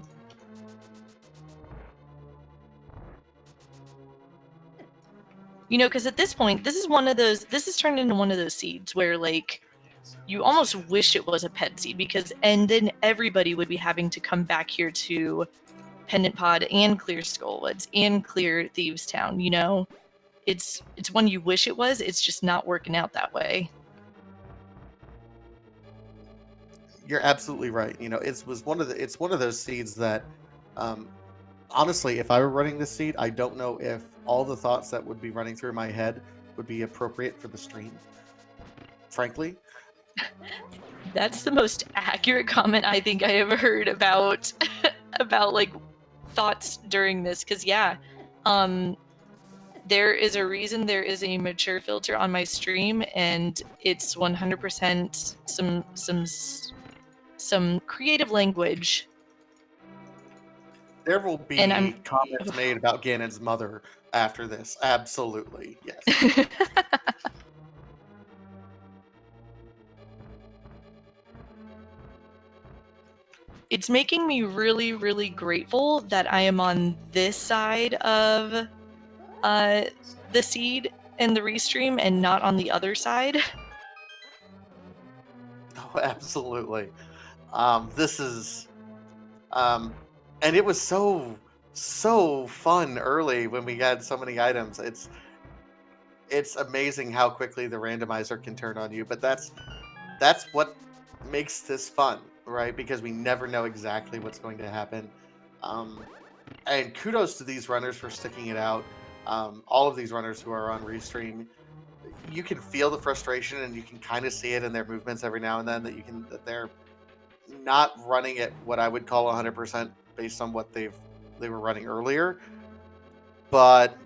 You know, because at this point, this has turned into one of those seeds where, like, you almost wish it was a ped seed and then everybody would be having to come back here to Pendant Pod and clear Skullwoods and clear Thieves Town, you know? It's one you wish it was, it's just not working out that way. You're absolutely right. You know, it's one of those seeds that honestly, if I were running this seed, I don't know if all the thoughts that would be running through my head would be appropriate for the stream. Frankly, That's the most accurate comment I think I ever heard about about like thoughts during this, because yeah, there is a reason there is a mature filter on my stream, and it's 100% some creative language. there will And I'm be comments made about Ganon's mother after this. Absolutely, yes. it's making me really, really grateful that I am on this side of the seed and the restream and not on the other side. Oh, absolutely. This is, and it was so fun early when we had so many items. It's amazing how quickly the randomizer can turn on you, but that's what makes this fun, right? Because we never know exactly what's going to happen. And kudos to these runners for sticking it out. All of these runners who are on restream, you can feel the frustration and you can kind of see it in their movements every now and then that they're not running at what I would call 100% based on what they were running earlier, but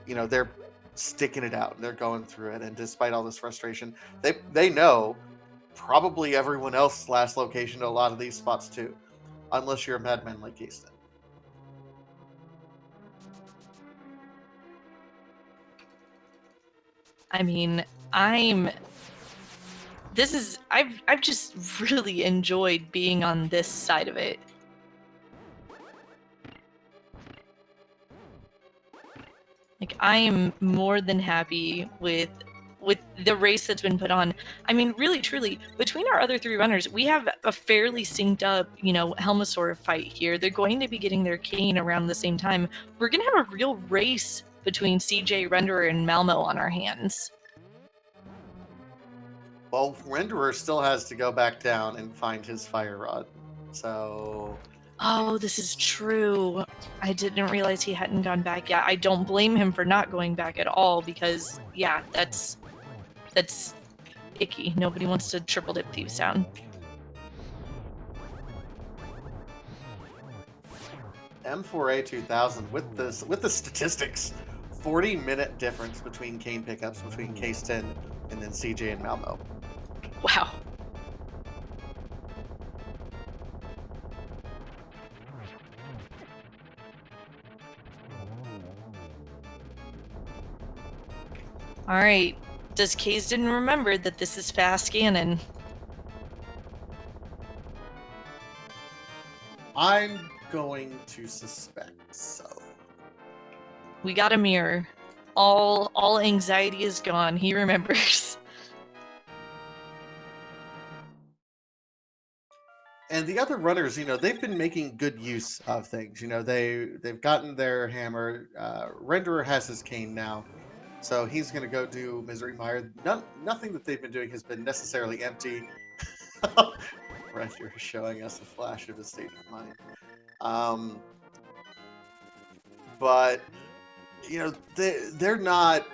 you know they're sticking it out and they're going through it, and despite all this frustration, they know probably everyone else last location to a lot of these spots too, unless you're a madman like Easton. I mean, I've just really enjoyed being on this side of it. Like, I am more than happy with the race that's been put on. I mean, really, truly, between our other three runners, we have a fairly synced up, Helmasaur fight here. They're going to be getting their cane around the same time. We're going to have a real race between CJ, Renderer, and Malmo on our hands. Well, Renderer still has to go back down and find his fire rod. So... Oh, this is true. I didn't realize he hadn't gone back yet. I don't blame him for not going back at all because, yeah, that's icky. Nobody wants to triple dip Thieves Town. M4A 2000 with the statistics, 40-minute difference between cane pickups between K10 and then CJ and Malmo. Wow. All right. Does Kaysden remember that this is fast Ganon? I'm going to suspect so. We got a mirror. All anxiety is gone. He remembers. And the other runners, they've been making good use of things. They've gotten their hammer. Renderer has his cane now, so he's going to go do Misery Mire. Nothing that they've been doing has been necessarily empty. Renderer showing us a flash of his state of mind. But they're not.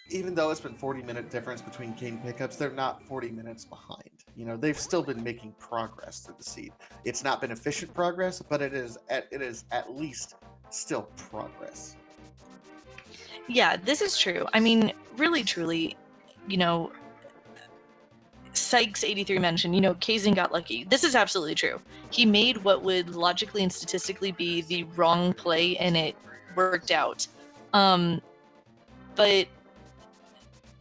Even though it's been 40-minute difference between cane pickups, they're not 40 minutes behind. They've still been making progress through the seed. It's not been efficient progress, but it is at least still progress. Yeah, this is true. I mean, really, truly, Sykes 83 mentioned, Kazin got lucky. This is absolutely true. He made what would logically and statistically be the wrong play, and it worked out. But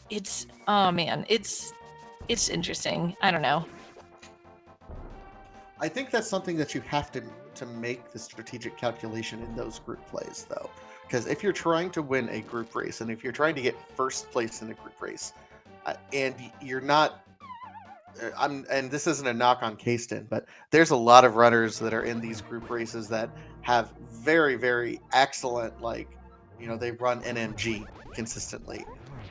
it's, oh man, it's interesting. I don't know. I think that's something that you have to make the strategic calculation in those group plays, though. Because if you're trying to win a group race, and if you're trying to get first place in a group race, and you're not, and this isn't a knock on Kaysden, but there's a lot of runners that are in these group races that have very, very excellent, they run NMG consistently.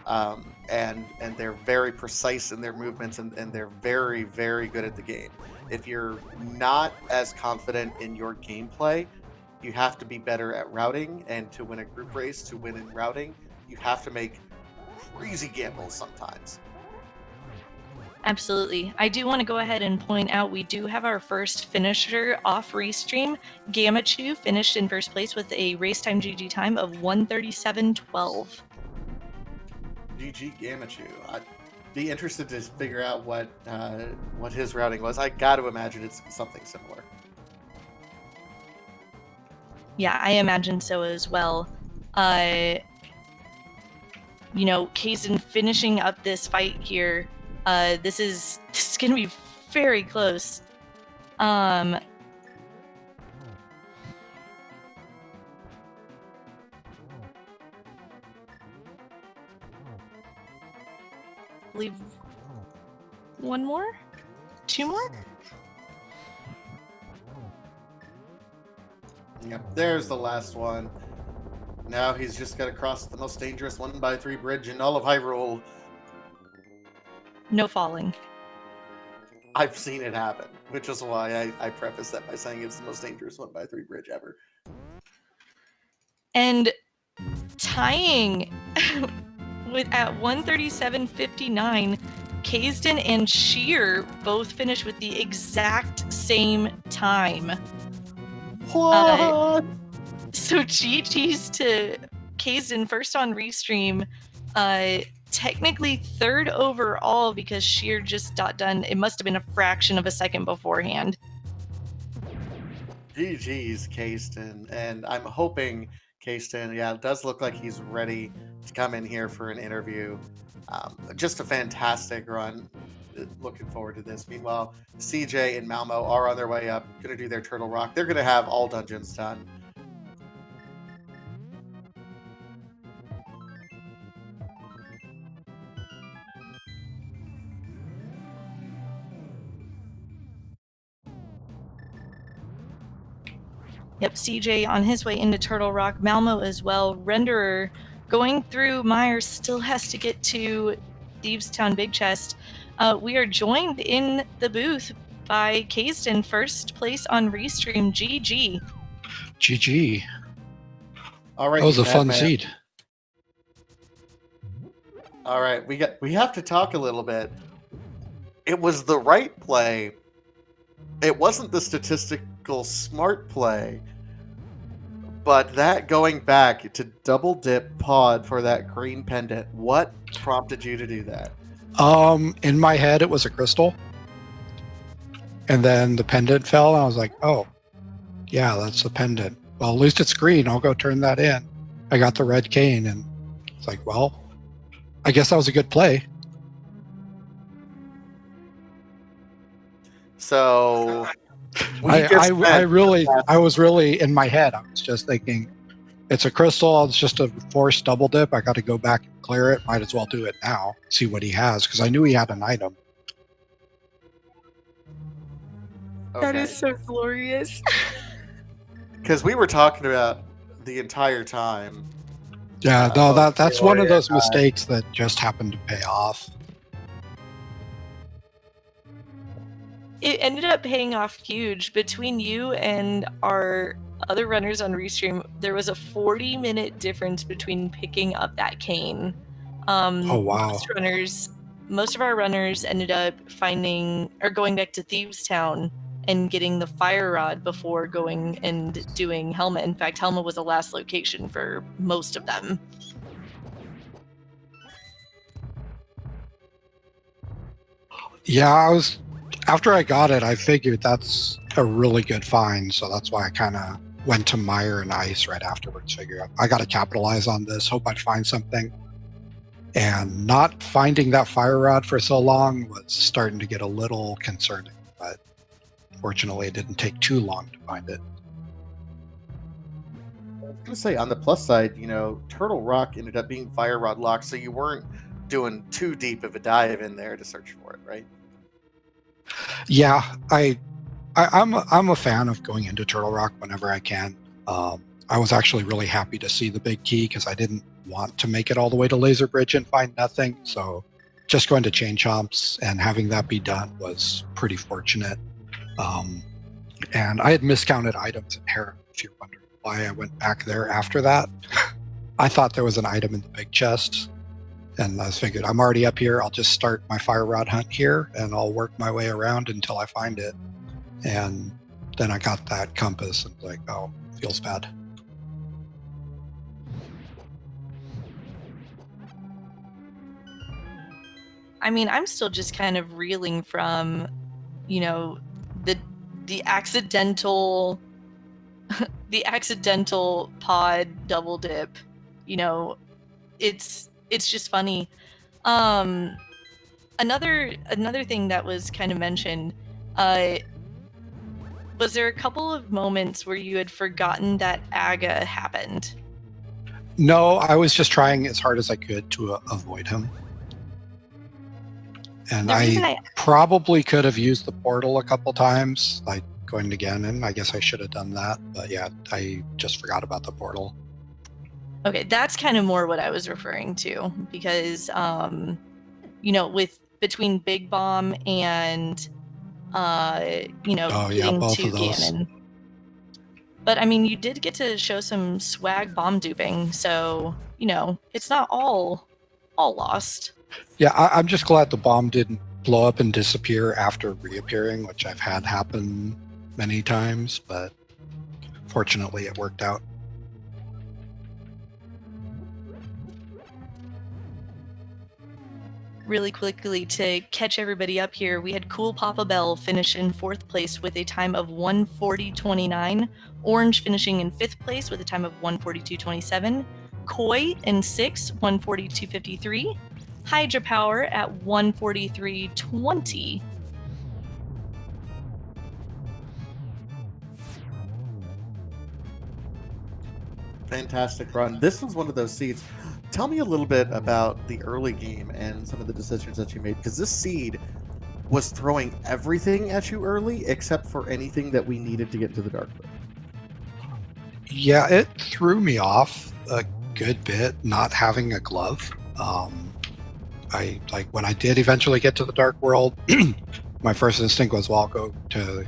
And they're very precise in their movements, and they're very, very good at the game. If you're not as confident in your gameplay, you have to be better at routing, and to win a group race, to win in routing, you have to make crazy gambles sometimes. Absolutely. I do want to go ahead and point out we do have our first finisher off restream. Gamachu finished in first place with a race time GG time of 1:37.12. GG Gamachu. I'd be interested to figure out what his routing was. I got to imagine it's something similar. Yeah, I imagine so as well. Kazin finishing up this fight here. This is going to be very close. Leave one more? Two more? Yep, there's the last one. Now he's just got to cross the most dangerous 1x3 bridge in all of Hyrule. No falling. I've seen it happen, which is why I preface that by saying it's the most dangerous 1x3 bridge ever. And tying at 1:37.59, Kaysden and Sheer both finished with the exact same time. What? So GG's to Kaysden first on Restream. technically third overall because Sheer just got done. It must have been a fraction of a second beforehand. GG's, Kasten. And I'm hoping Kasten, yeah, it does look like he's ready to come in here for an interview. Just a fantastic run. Looking forward to this. Meanwhile, CJ and Malmo are on their way up, going to do their Turtle Rock. They're going to have all dungeons done. Yep, CJ on his way into Turtle Rock, Malmo as well. Renderer going through Myers still has to get to Thieves Town Big Chest. We are joined in the booth by Kasten, first place on Restream. GG. GG. All right, That was you a fun madman. seed. All right, we have to talk a little bit. It was the right play. It wasn't the statistical smart play. But that going back to double dip pod for that green pendant, what prompted you to do that? In my head, it was a crystal. And then the pendant fell, and I was like, oh, yeah, that's a pendant. Well, at least it's green. I'll go turn that in. I got the red cane, and it's like, well, I guess that was a good play. So I was really in my head. I was just thinking, it's a crystal. It's just a forced double dip. I got to go back and clear it. Might as well do it now. See what he has, because I knew he had an item. Okay. That is so glorious. Because we were talking about the entire time. Yeah, no, that's one of those mistakes that just happened to pay off. It ended up paying off huge. Between you and our other runners on Restream, there was a 40-minute difference between picking up that cane. Oh, wow. Most of our runners ended up finding or going back to Thieves Town and getting the fire rod before going and doing Helma. In fact, Helma was the last location for most of them. Yeah, after I got it, I figured that's a really good find, so that's why I kind of went to Mire and Ice right afterwards. Figure I got to capitalize on this. Hope I'd find something. And not finding that fire rod for so long was starting to get a little concerning, but fortunately, it didn't take too long to find it. I was gonna say on the plus side, Turtle Rock ended up being fire rod locked, so you weren't doing too deep of a dive in there to search for it, right? Yeah, I'm a fan of going into Turtle Rock whenever I can. I was actually really happy to see the big key because I didn't want to make it all the way to Laser Bridge and find nothing. So just going to Chain Chomps and having that be done was pretty fortunate. And I had miscounted items in Harem, if you're wondering why I went back there after that. I thought there was an item in the big chest. And I figured I'm already up here. I'll just start my fire rod hunt here and I'll work my way around until I find it. And then I got that compass and like, oh, feels bad. I mean, I'm still just kind of reeling from, the accidental the accidental pod double dip. It's just funny. Another thing that was kind of mentioned, was there a couple of moments where you had forgotten that Aga happened? No, I was just trying as hard as I could to avoid him. And I probably could have used the portal a couple times, like going to Ganon. I guess I should have done that. But yeah, I just forgot about the portal. Okay, that's kind of more what I was referring to because, with between Big Bomb and, getting both to of those. Ganon. But I mean, you did get to show some swag bomb duping, so it's not all lost. Yeah, I'm just glad the bomb didn't blow up and disappear after reappearing, which I've had happen many times, but fortunately it worked out. really quickly to catch everybody up here, we had Cool Papa Bell finish in 4th place with a time of 1:40.29, Orange finishing in 5th place with a time of 1:42.27, Koi in 6th, 1:42.53, Hydropower at 1:43.20. Fantastic run. This was one of those seeds. Tell me a little bit about the early game and some of the decisions that you made, because this seed was throwing everything at you early except for anything that we needed to get to the dark room. Yeah, it threw me off a good bit not having a glove. I like when I did eventually get to the dark world, my first instinct was, well, I'll go to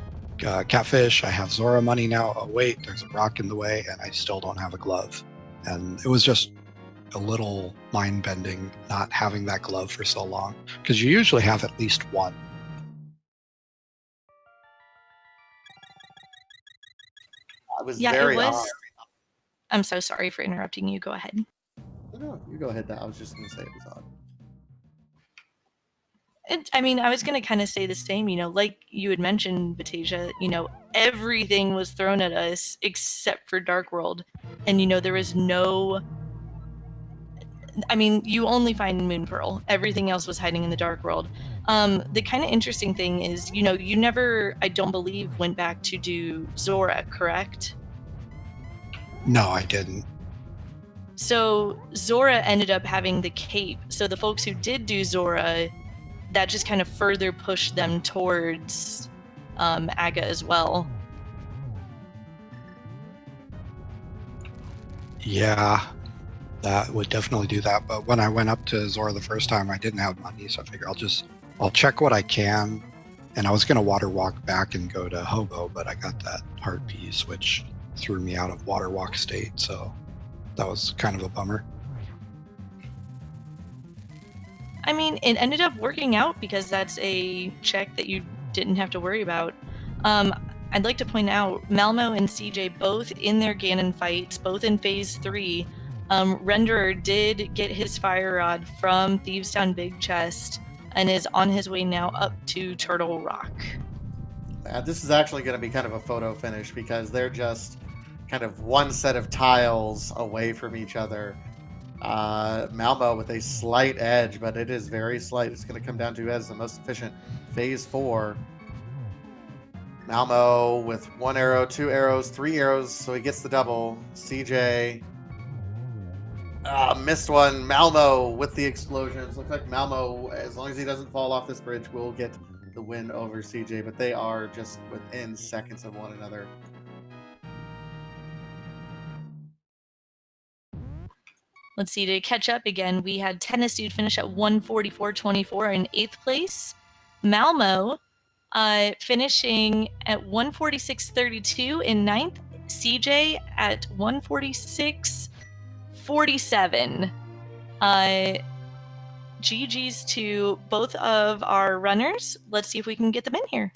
Catfish. I have Zora money now. Oh wait, there's a rock in the way, and I still don't have a glove. And it was just a little mind-bending not having that glove for so long, because you usually have at least one. I was Yeah, very it was. I'm so sorry for interrupting you. Go ahead. No, you go ahead. I was just going to say it was odd. I mean, I was going to kind of say the same, like you had mentioned, Batasia, everything was thrown at us except for Dark World. And, there was no... I mean, you only find Moon Pearl. Everything else was hiding in the Dark World. The kind of interesting thing is, you never, I don't believe, went back to do Zora, correct? No, I didn't. So Zora ended up having the cape. So the folks who did do Zora, that just kind of further pushed them towards Aga as well. Yeah, that would definitely do that. But when I went up to Zora the first time, I didn't have money, so I figured I'll check what I can. And I was going to water walk back and go to Hobo, but I got that heart piece, which threw me out of water walk state. So that was kind of a bummer. I mean, it ended up working out because that's a check that you didn't have to worry about. I'd like to point out, Malmo and CJ both in their Ganon fights, both in Phase 3. Renderer did get his Fire Rod from Thievestown Big Chest and is on his way now up to Turtle Rock. This is actually going to be kind of a photo finish because they're just kind of one set of tiles away from each other. Malmo with a slight edge, but it is very slight. It's going to come down to who has the most efficient Phase 4. Malmo with 1 arrow, 2 arrows, 3 arrows, so he gets the double. CJ missed one. Malmo with the explosions. Looks like Malmo, as long as he doesn't fall off this bridge, will get the win over CJ, but they are just within seconds of one another. Let's see, to catch up again, we had Tennis Dude finish at 1:44.24 in 8th place. Malmo finishing at 1:46.32 in 9th. CJ at 1:46.47. GG's to both of our runners. Let's see if we can get them in here.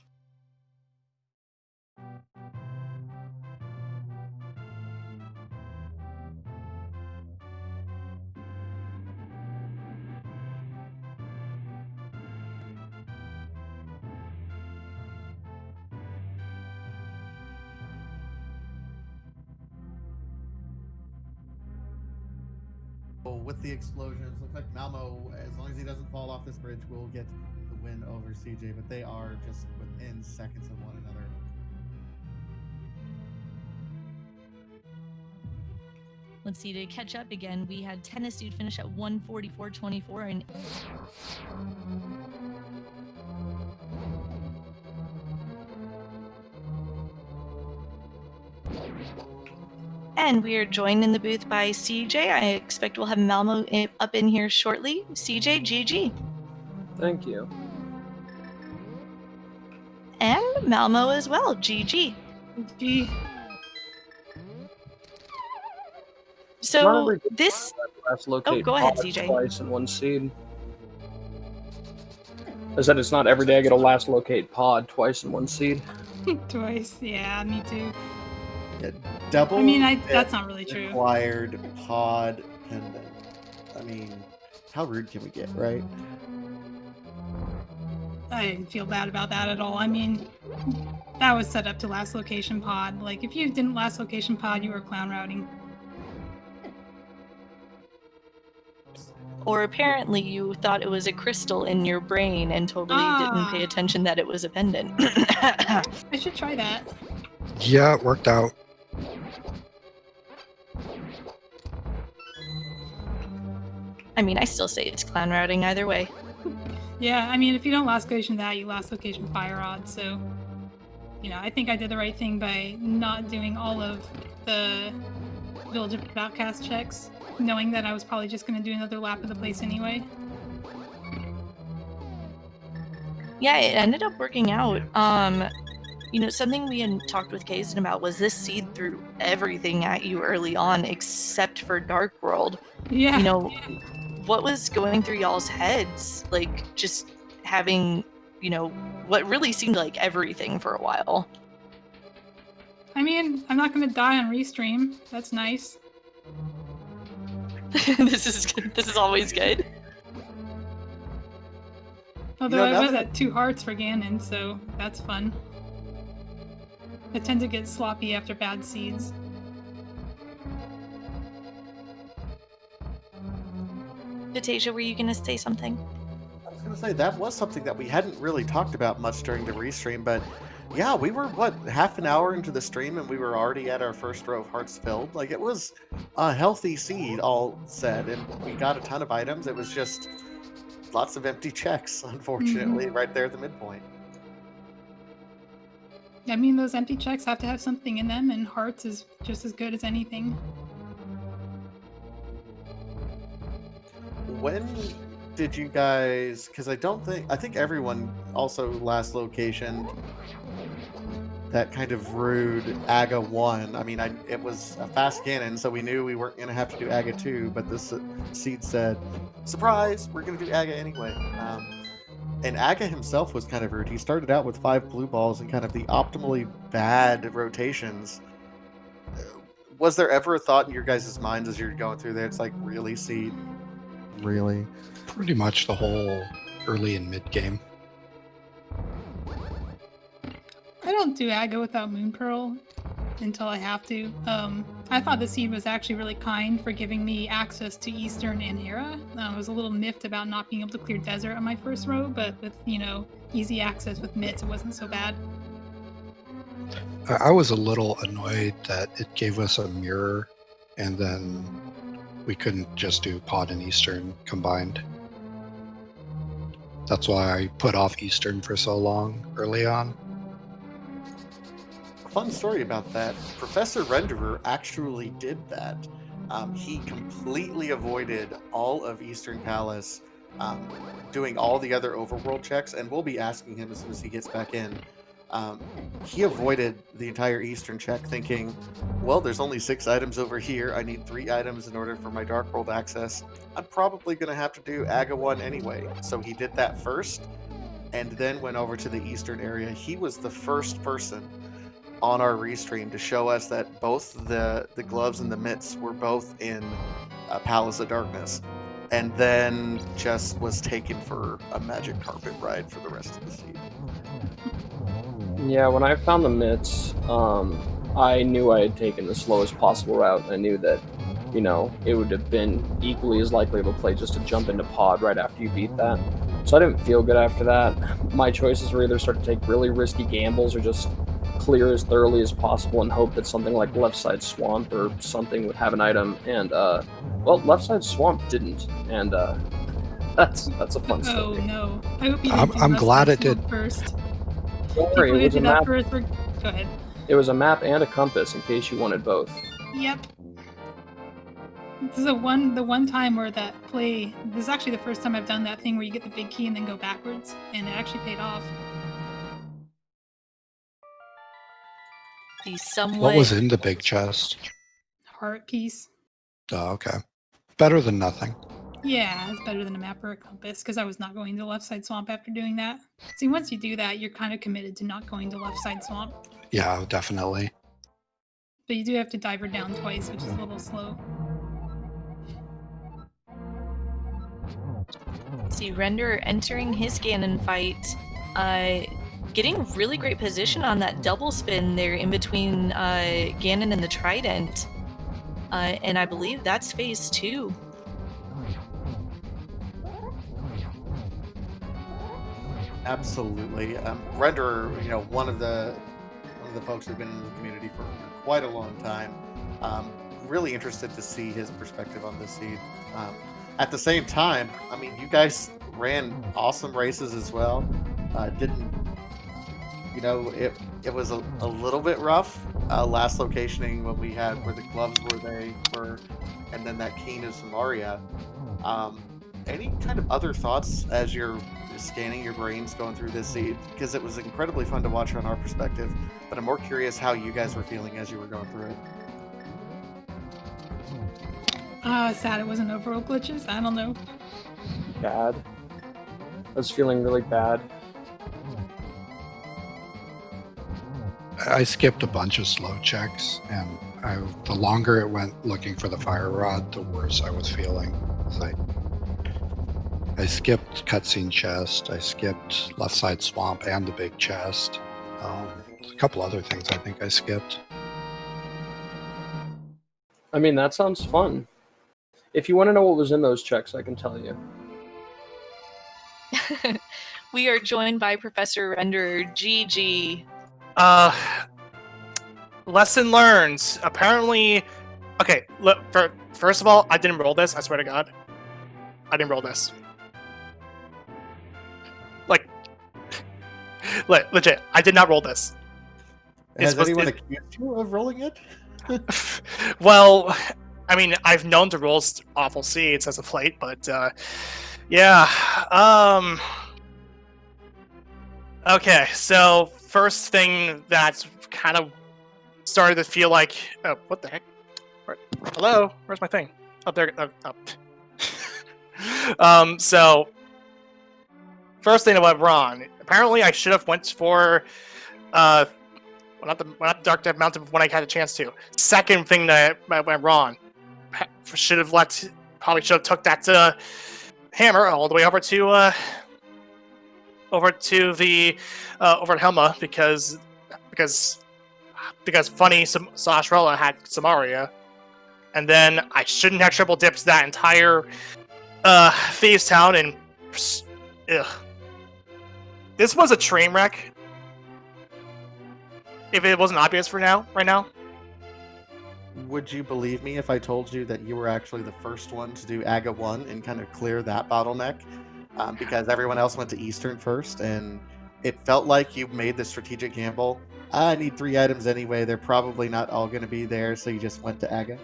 With the explosions, looks like Malmo, as long as he doesn't fall off this bridge, will get the win over CJ, but they are just within seconds of one another. Let's see, to catch up again, we had Tennis Dude finish at 1:44.24 in... And we are joined in the booth by CJ. I expect we'll have Malmo up in here shortly. CJ, GG. Thank you. And Malmo as well, GG. G. So this... Last locate go ahead, pod CJ. Twice in one seed. I said it's not every day I get a last locate pod twice in one seed. Twice, yeah, me too. Yeah, double. I mean, that's not really true. Acquired pod pendant. I mean, how rude can we get, right? I didn't feel bad about that at all. I mean, that was set up to last location pod. Like, if you didn't last location pod, you were clown routing. Or apparently you thought it was a crystal in your brain and totally didn't pay attention that it was a pendant. I should try that. Yeah, it worked out. I mean, I still say it's clown routing either way. Yeah, I mean, if you don't last location that, you last location fire rod, so... You know, I think I did the right thing by not doing all of the Village of Outcast checks, knowing that I was probably just going to do another lap of the place anyway. Yeah, it ended up working out. You know, something we had talked with Kazan about was this seed threw everything at you early on except for Dark World. Yeah. You know, what was going through y'all's heads? Like, just having, you know, what really seemed like everything for a while. I mean, I'm not going to die on restream. That's nice. This is always good. Although You know, I was at 2 hearts for Ganon, so that's fun. I tend to get sloppy after bad seeds. Natasha, were you going to say something? I was going to say, that was something that we hadn't really talked about much during the restream, but yeah, we were, what, half an hour into the stream and we were already at our first row of hearts filled. Like, it was a healthy seed, all said, and we got a ton of items. It was just lots of empty checks, unfortunately, right there at the midpoint. I mean, those empty checks have to have something in them, and hearts is just as good as anything. When did you guys, because I think everyone also last location that kind of rude AGA 1. I mean, it was a fast Ganon, so we knew we weren't going to have to do AGA 2, but this seed said, surprise, we're going to do AGA anyway. And AGA himself was kind of rude. He started out with 5 blue balls and kind of the optimally bad rotations. Was there ever a thought in your guys' minds as you're going through there, it's like, really, seed? Really? Pretty much the whole early and mid game. I don't do AGA without Moon Pearl until I have to. I thought the seed was actually really kind for giving me access to Eastern and Hera. I was a little miffed about not being able to clear desert on my first row, but with, you know, easy access with mitts, it wasn't so bad. I was a little annoyed that it gave us a mirror and then we couldn't just do pod and Eastern combined. That's why I put off Eastern for so long early on. Fun story about that. Professor Renderer actually did that. He completely avoided all of Eastern Palace, doing all the other overworld checks, and we'll be asking him as soon as he gets back in. He avoided the entire Eastern check, thinking, well, there's only 6 items over here. I need 3 items in order for my Dark World access. I'm probably going to have to do AGA 1 anyway. So he did that first, and then went over to the Eastern area. He was the first person on our restream to show us that both the gloves and the mitts were both in Palace of Darkness, and then just was taken for a magic carpet ride for the rest of the season. Yeah, when I found the mitts, I knew I had taken the slowest possible route. I knew that, you know, it would have been equally as likely of a play just to jump into pod right after you beat that. So I didn't feel good after that. My choices were either start to take really risky gambles or just clear as thoroughly as possible and hope that something like Left Side Swamp or something would have an item. And, well, Left Side Swamp didn't. And that's a fun story. Oh, no. I hope you didn't do I'm Left glad Side it did. Swamp first. Don't worry, People it who was a did that map. first were... Go ahead. It was a map and a compass in case you wanted both. Yep. This is the one time where that play... This is actually the first time I've done that thing where you get the big key and then go backwards, and it actually paid off. The somewhat... What was in the big chest? Heart piece. Oh, okay. Better than nothing. Yeah, it's better than a map or a compass, because I was not going to Left Side Swamp after doing that. See, once you do that, you're kind of committed to not going to Left Side Swamp. Yeah, definitely. But you do have to dive her down twice, which is a little slow. See, Render entering his Ganon fight getting really great position on that double spin there in between Ganon and the Trident. And I believe that's phase 2. Absolutely. Renderer, one of the folks who've been in the community for quite a long time. Really interested to see his perspective on this seed. At the same time, I mean, you guys ran awesome races as well. Didn't it was a little bit rough last locationing when we had where the gloves were, and then that Keen of Samaria. Any kind of other thoughts as you're scanning your brains going through this seed? Because it was incredibly fun to watch from our perspective, but I'm more curious how you guys were feeling as you were going through it. Sad it wasn't overall glitches. I don't know. Bad. I was feeling really bad. I skipped a bunch of slow checks, and the longer it went looking for the fire rod, the worse I was feeling. I skipped cutscene chest, I skipped left side swamp and the big chest. A couple other things I think I skipped. I mean, that sounds fun. If you want to know what was in those checks, I can tell you. We are joined by Professor Renderer GG. Lesson learned. Apparently, okay. Look, first of all, I didn't roll this. I swear to God, I didn't roll this. Legit, I did not roll this. Has anyone accused you of rolling it? Well, I mean, I've known to roll awful seeds as of late, but yeah. Okay, so first thing that's kind of started to feel like, oh, what the heck? Hello, where's my thing? Oh, there. So first thing that went wrong. Apparently, I should have went for not the Dark Death Mountain when I had a chance to. Second thing that went wrong. Probably should have took that hammer all the way over to Helma because funny Sashrella had Samaria, and then I shouldn't have triple dipped that entire Thieves Town, and this was a train wreck. If it wasn't obvious right now. Would you believe me if I told you that you were actually the first one to do Aga 1 and kind of clear that bottleneck? Because everyone else went to Eastern first, and it felt like you made the strategic gamble. I need 3 items anyway. They're probably not all going to be there, so you just went to Aga.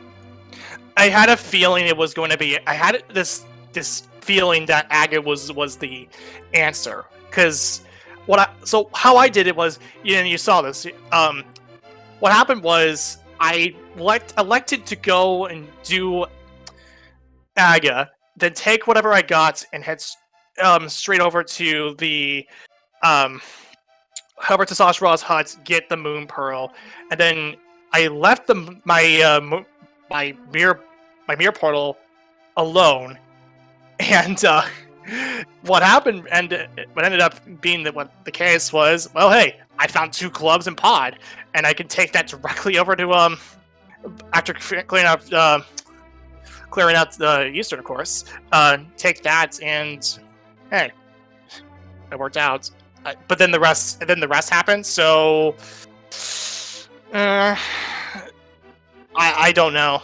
I had a feeling it was going to be. I had this feeling that Aga was the answer, because how I did it was, you saw this. What happened was I elected to go and do Aga, then take whatever I got and head straight over to the Sashra's hut, get the Moon Pearl, and then I left my mirror portal alone, and what happened and what ended up being what the case was, well, hey, I found 2 clubs in pod, and I can take that directly over to after clearing out the Eastern, of course, take that, and hey, it worked out. But then the rest happened, so I don't know.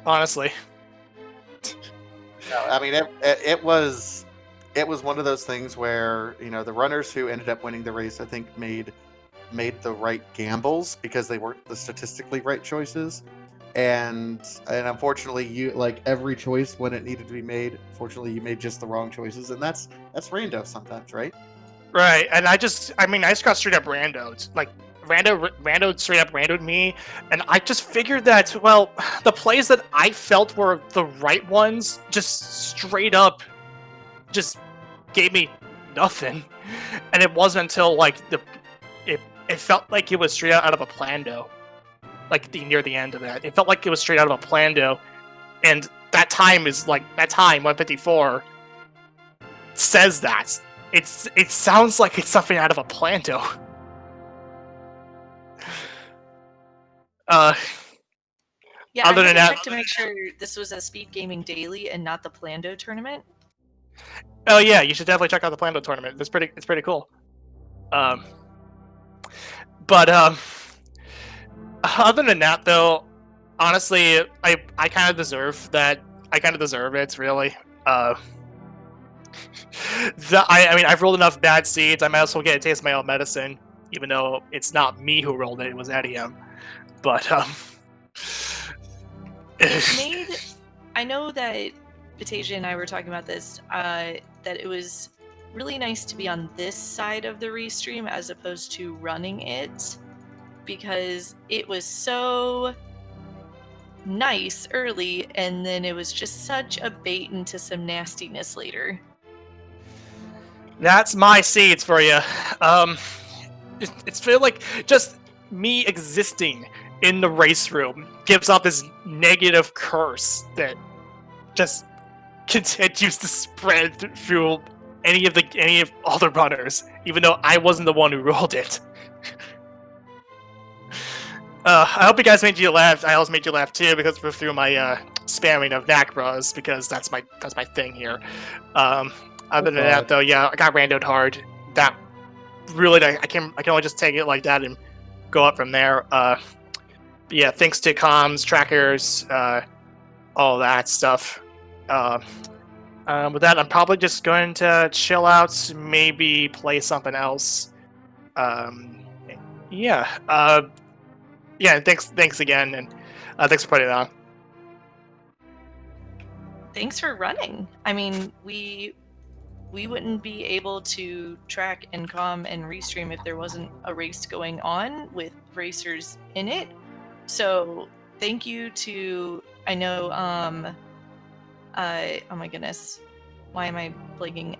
Honestly. No, I mean it was one of those things where the runners who ended up winning the race, I think, made the right gambles because they weren't the statistically right choices, and unfortunately, you, like every choice when it needed to be made, fortunately you made just the wrong choices, and that's rando sometimes, right? Right, and I just got straight up randoed. Like, Rando straight up randoed me, and I just figured that, well, the plays that I felt were the right ones just straight up just gave me nothing. And it wasn't until, like, it felt like it was straight out of a plando. Like, near the end of that. It felt like it was straight out of a plando. And that time is like that time 154 says that. It sounds like it's something out of a Planto. Yeah, Other I than had to that, check to make sure this was a Speed Gaming Daily and not the Plando tournament. oh yeah, you should definitely check out the Plando tournament. It's pretty cool. But other than that, though, honestly, I kind of deserve that. I kind of deserve it, really. I mean, I've rolled enough bad seeds. I might as well get a taste of my own medicine, even though it's not me who rolled it. It was Eddie M. But I know that Batasia and I were talking about this, that it was really nice to be on this side of the restream as opposed to running it, because it was so nice early and then it was just such a bait into some nastiness later. That's my seeds for you. It's feel like just me existing in the race room gives off this negative curse that just continues to spread through any of all the runners, even though I wasn't the one who rolled it. I hope you guys made you laugh. I also made you laugh too because we're through my spamming of Nakbras, because that's my thing here. Other than that, though, yeah, I got randoed hard. That really, I can only just take it like that and go up from there. Yeah, thanks to comms, trackers, all that stuff. With that, I'm probably just going to chill out, maybe play something else. Yeah. Yeah, thanks again, and thanks for putting it on. Thanks for running. I mean, we wouldn't be able to track and comm and restream if there wasn't a race going on with racers in it. So thank you to, I know, oh my goodness, why am I blanking?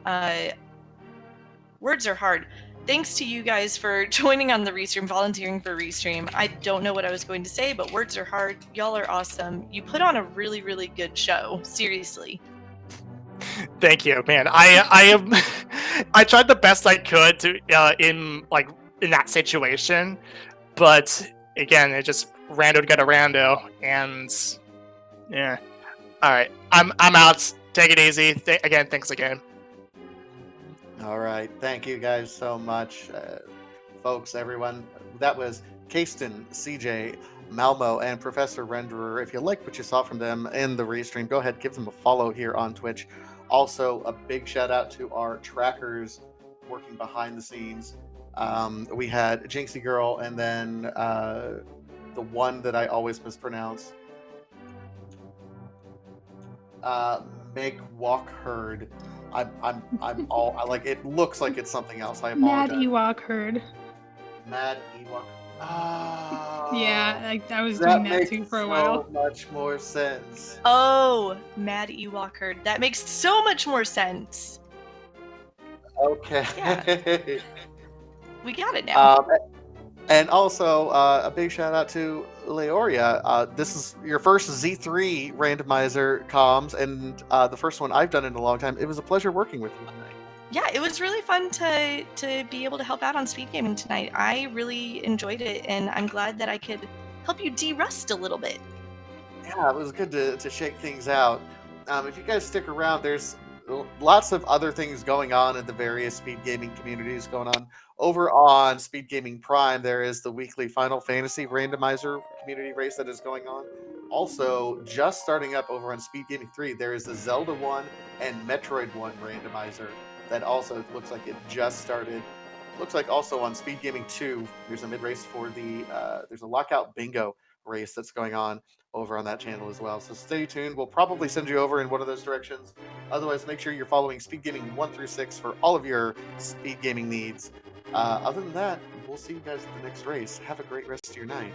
Words are hard. Thanks to you guys for joining on the restream, volunteering for restream. I don't know what I was going to say, but words are hard. Y'all are awesome. You put on a really, really good show. Seriously. Thank you, man. I tried the best I could to in that situation, but again, it just rando got a rando, and yeah. All right, I'm out. Take it easy. Again, thanks again. All right. Thank you guys so much, folks, everyone. That was Kasten, CJ, Malmo, and Professor Renderer. If you liked what you saw from them in the restream, go ahead, give them a follow here on Twitch. Also, a big shout out to our trackers working behind the scenes. We had Jinxie Girl, and then the one that I always mispronounce, Meg Walk Herd. I'm all like, it looks like it's something else. I apologize. Mad Ewok Herd. Mad Ewok. Oh, Yeah, I was doing that too for a while. So much more sense. Oh, Mad Ewok Herd. That makes so much more sense. Okay. Yeah. We got it now. And also, a big shout out to Leoria. This is your first Z3 randomizer comms, and the first one I've done in a long time. It was a pleasure working with you tonight. Yeah, it was really fun to be able to help out on speed gaming tonight. I really enjoyed it, and I'm glad that I could help you de-rust a little bit. Yeah, it was good to shake things out. If you guys stick around, there's lots of other things going on in the various speed gaming communities going on. Over on Speed Gaming Prime, there is the weekly Final Fantasy randomizer community race that is going on. Also, just starting up over on Speed Gaming 3, there is the Zelda 1 and Metroid 1 randomizer that also looks like it just started. Looks like also on Speed Gaming 2, there's a mid-race for the, there's a Lockout Bingo race that's going on over on that channel as well. So stay tuned. We'll probably send you over in one of those directions. Otherwise, make sure you're following Speed Gaming 1 through 6 for all of your speed gaming needs. Other than that, we'll see you guys at the next race. Have a great rest of your night.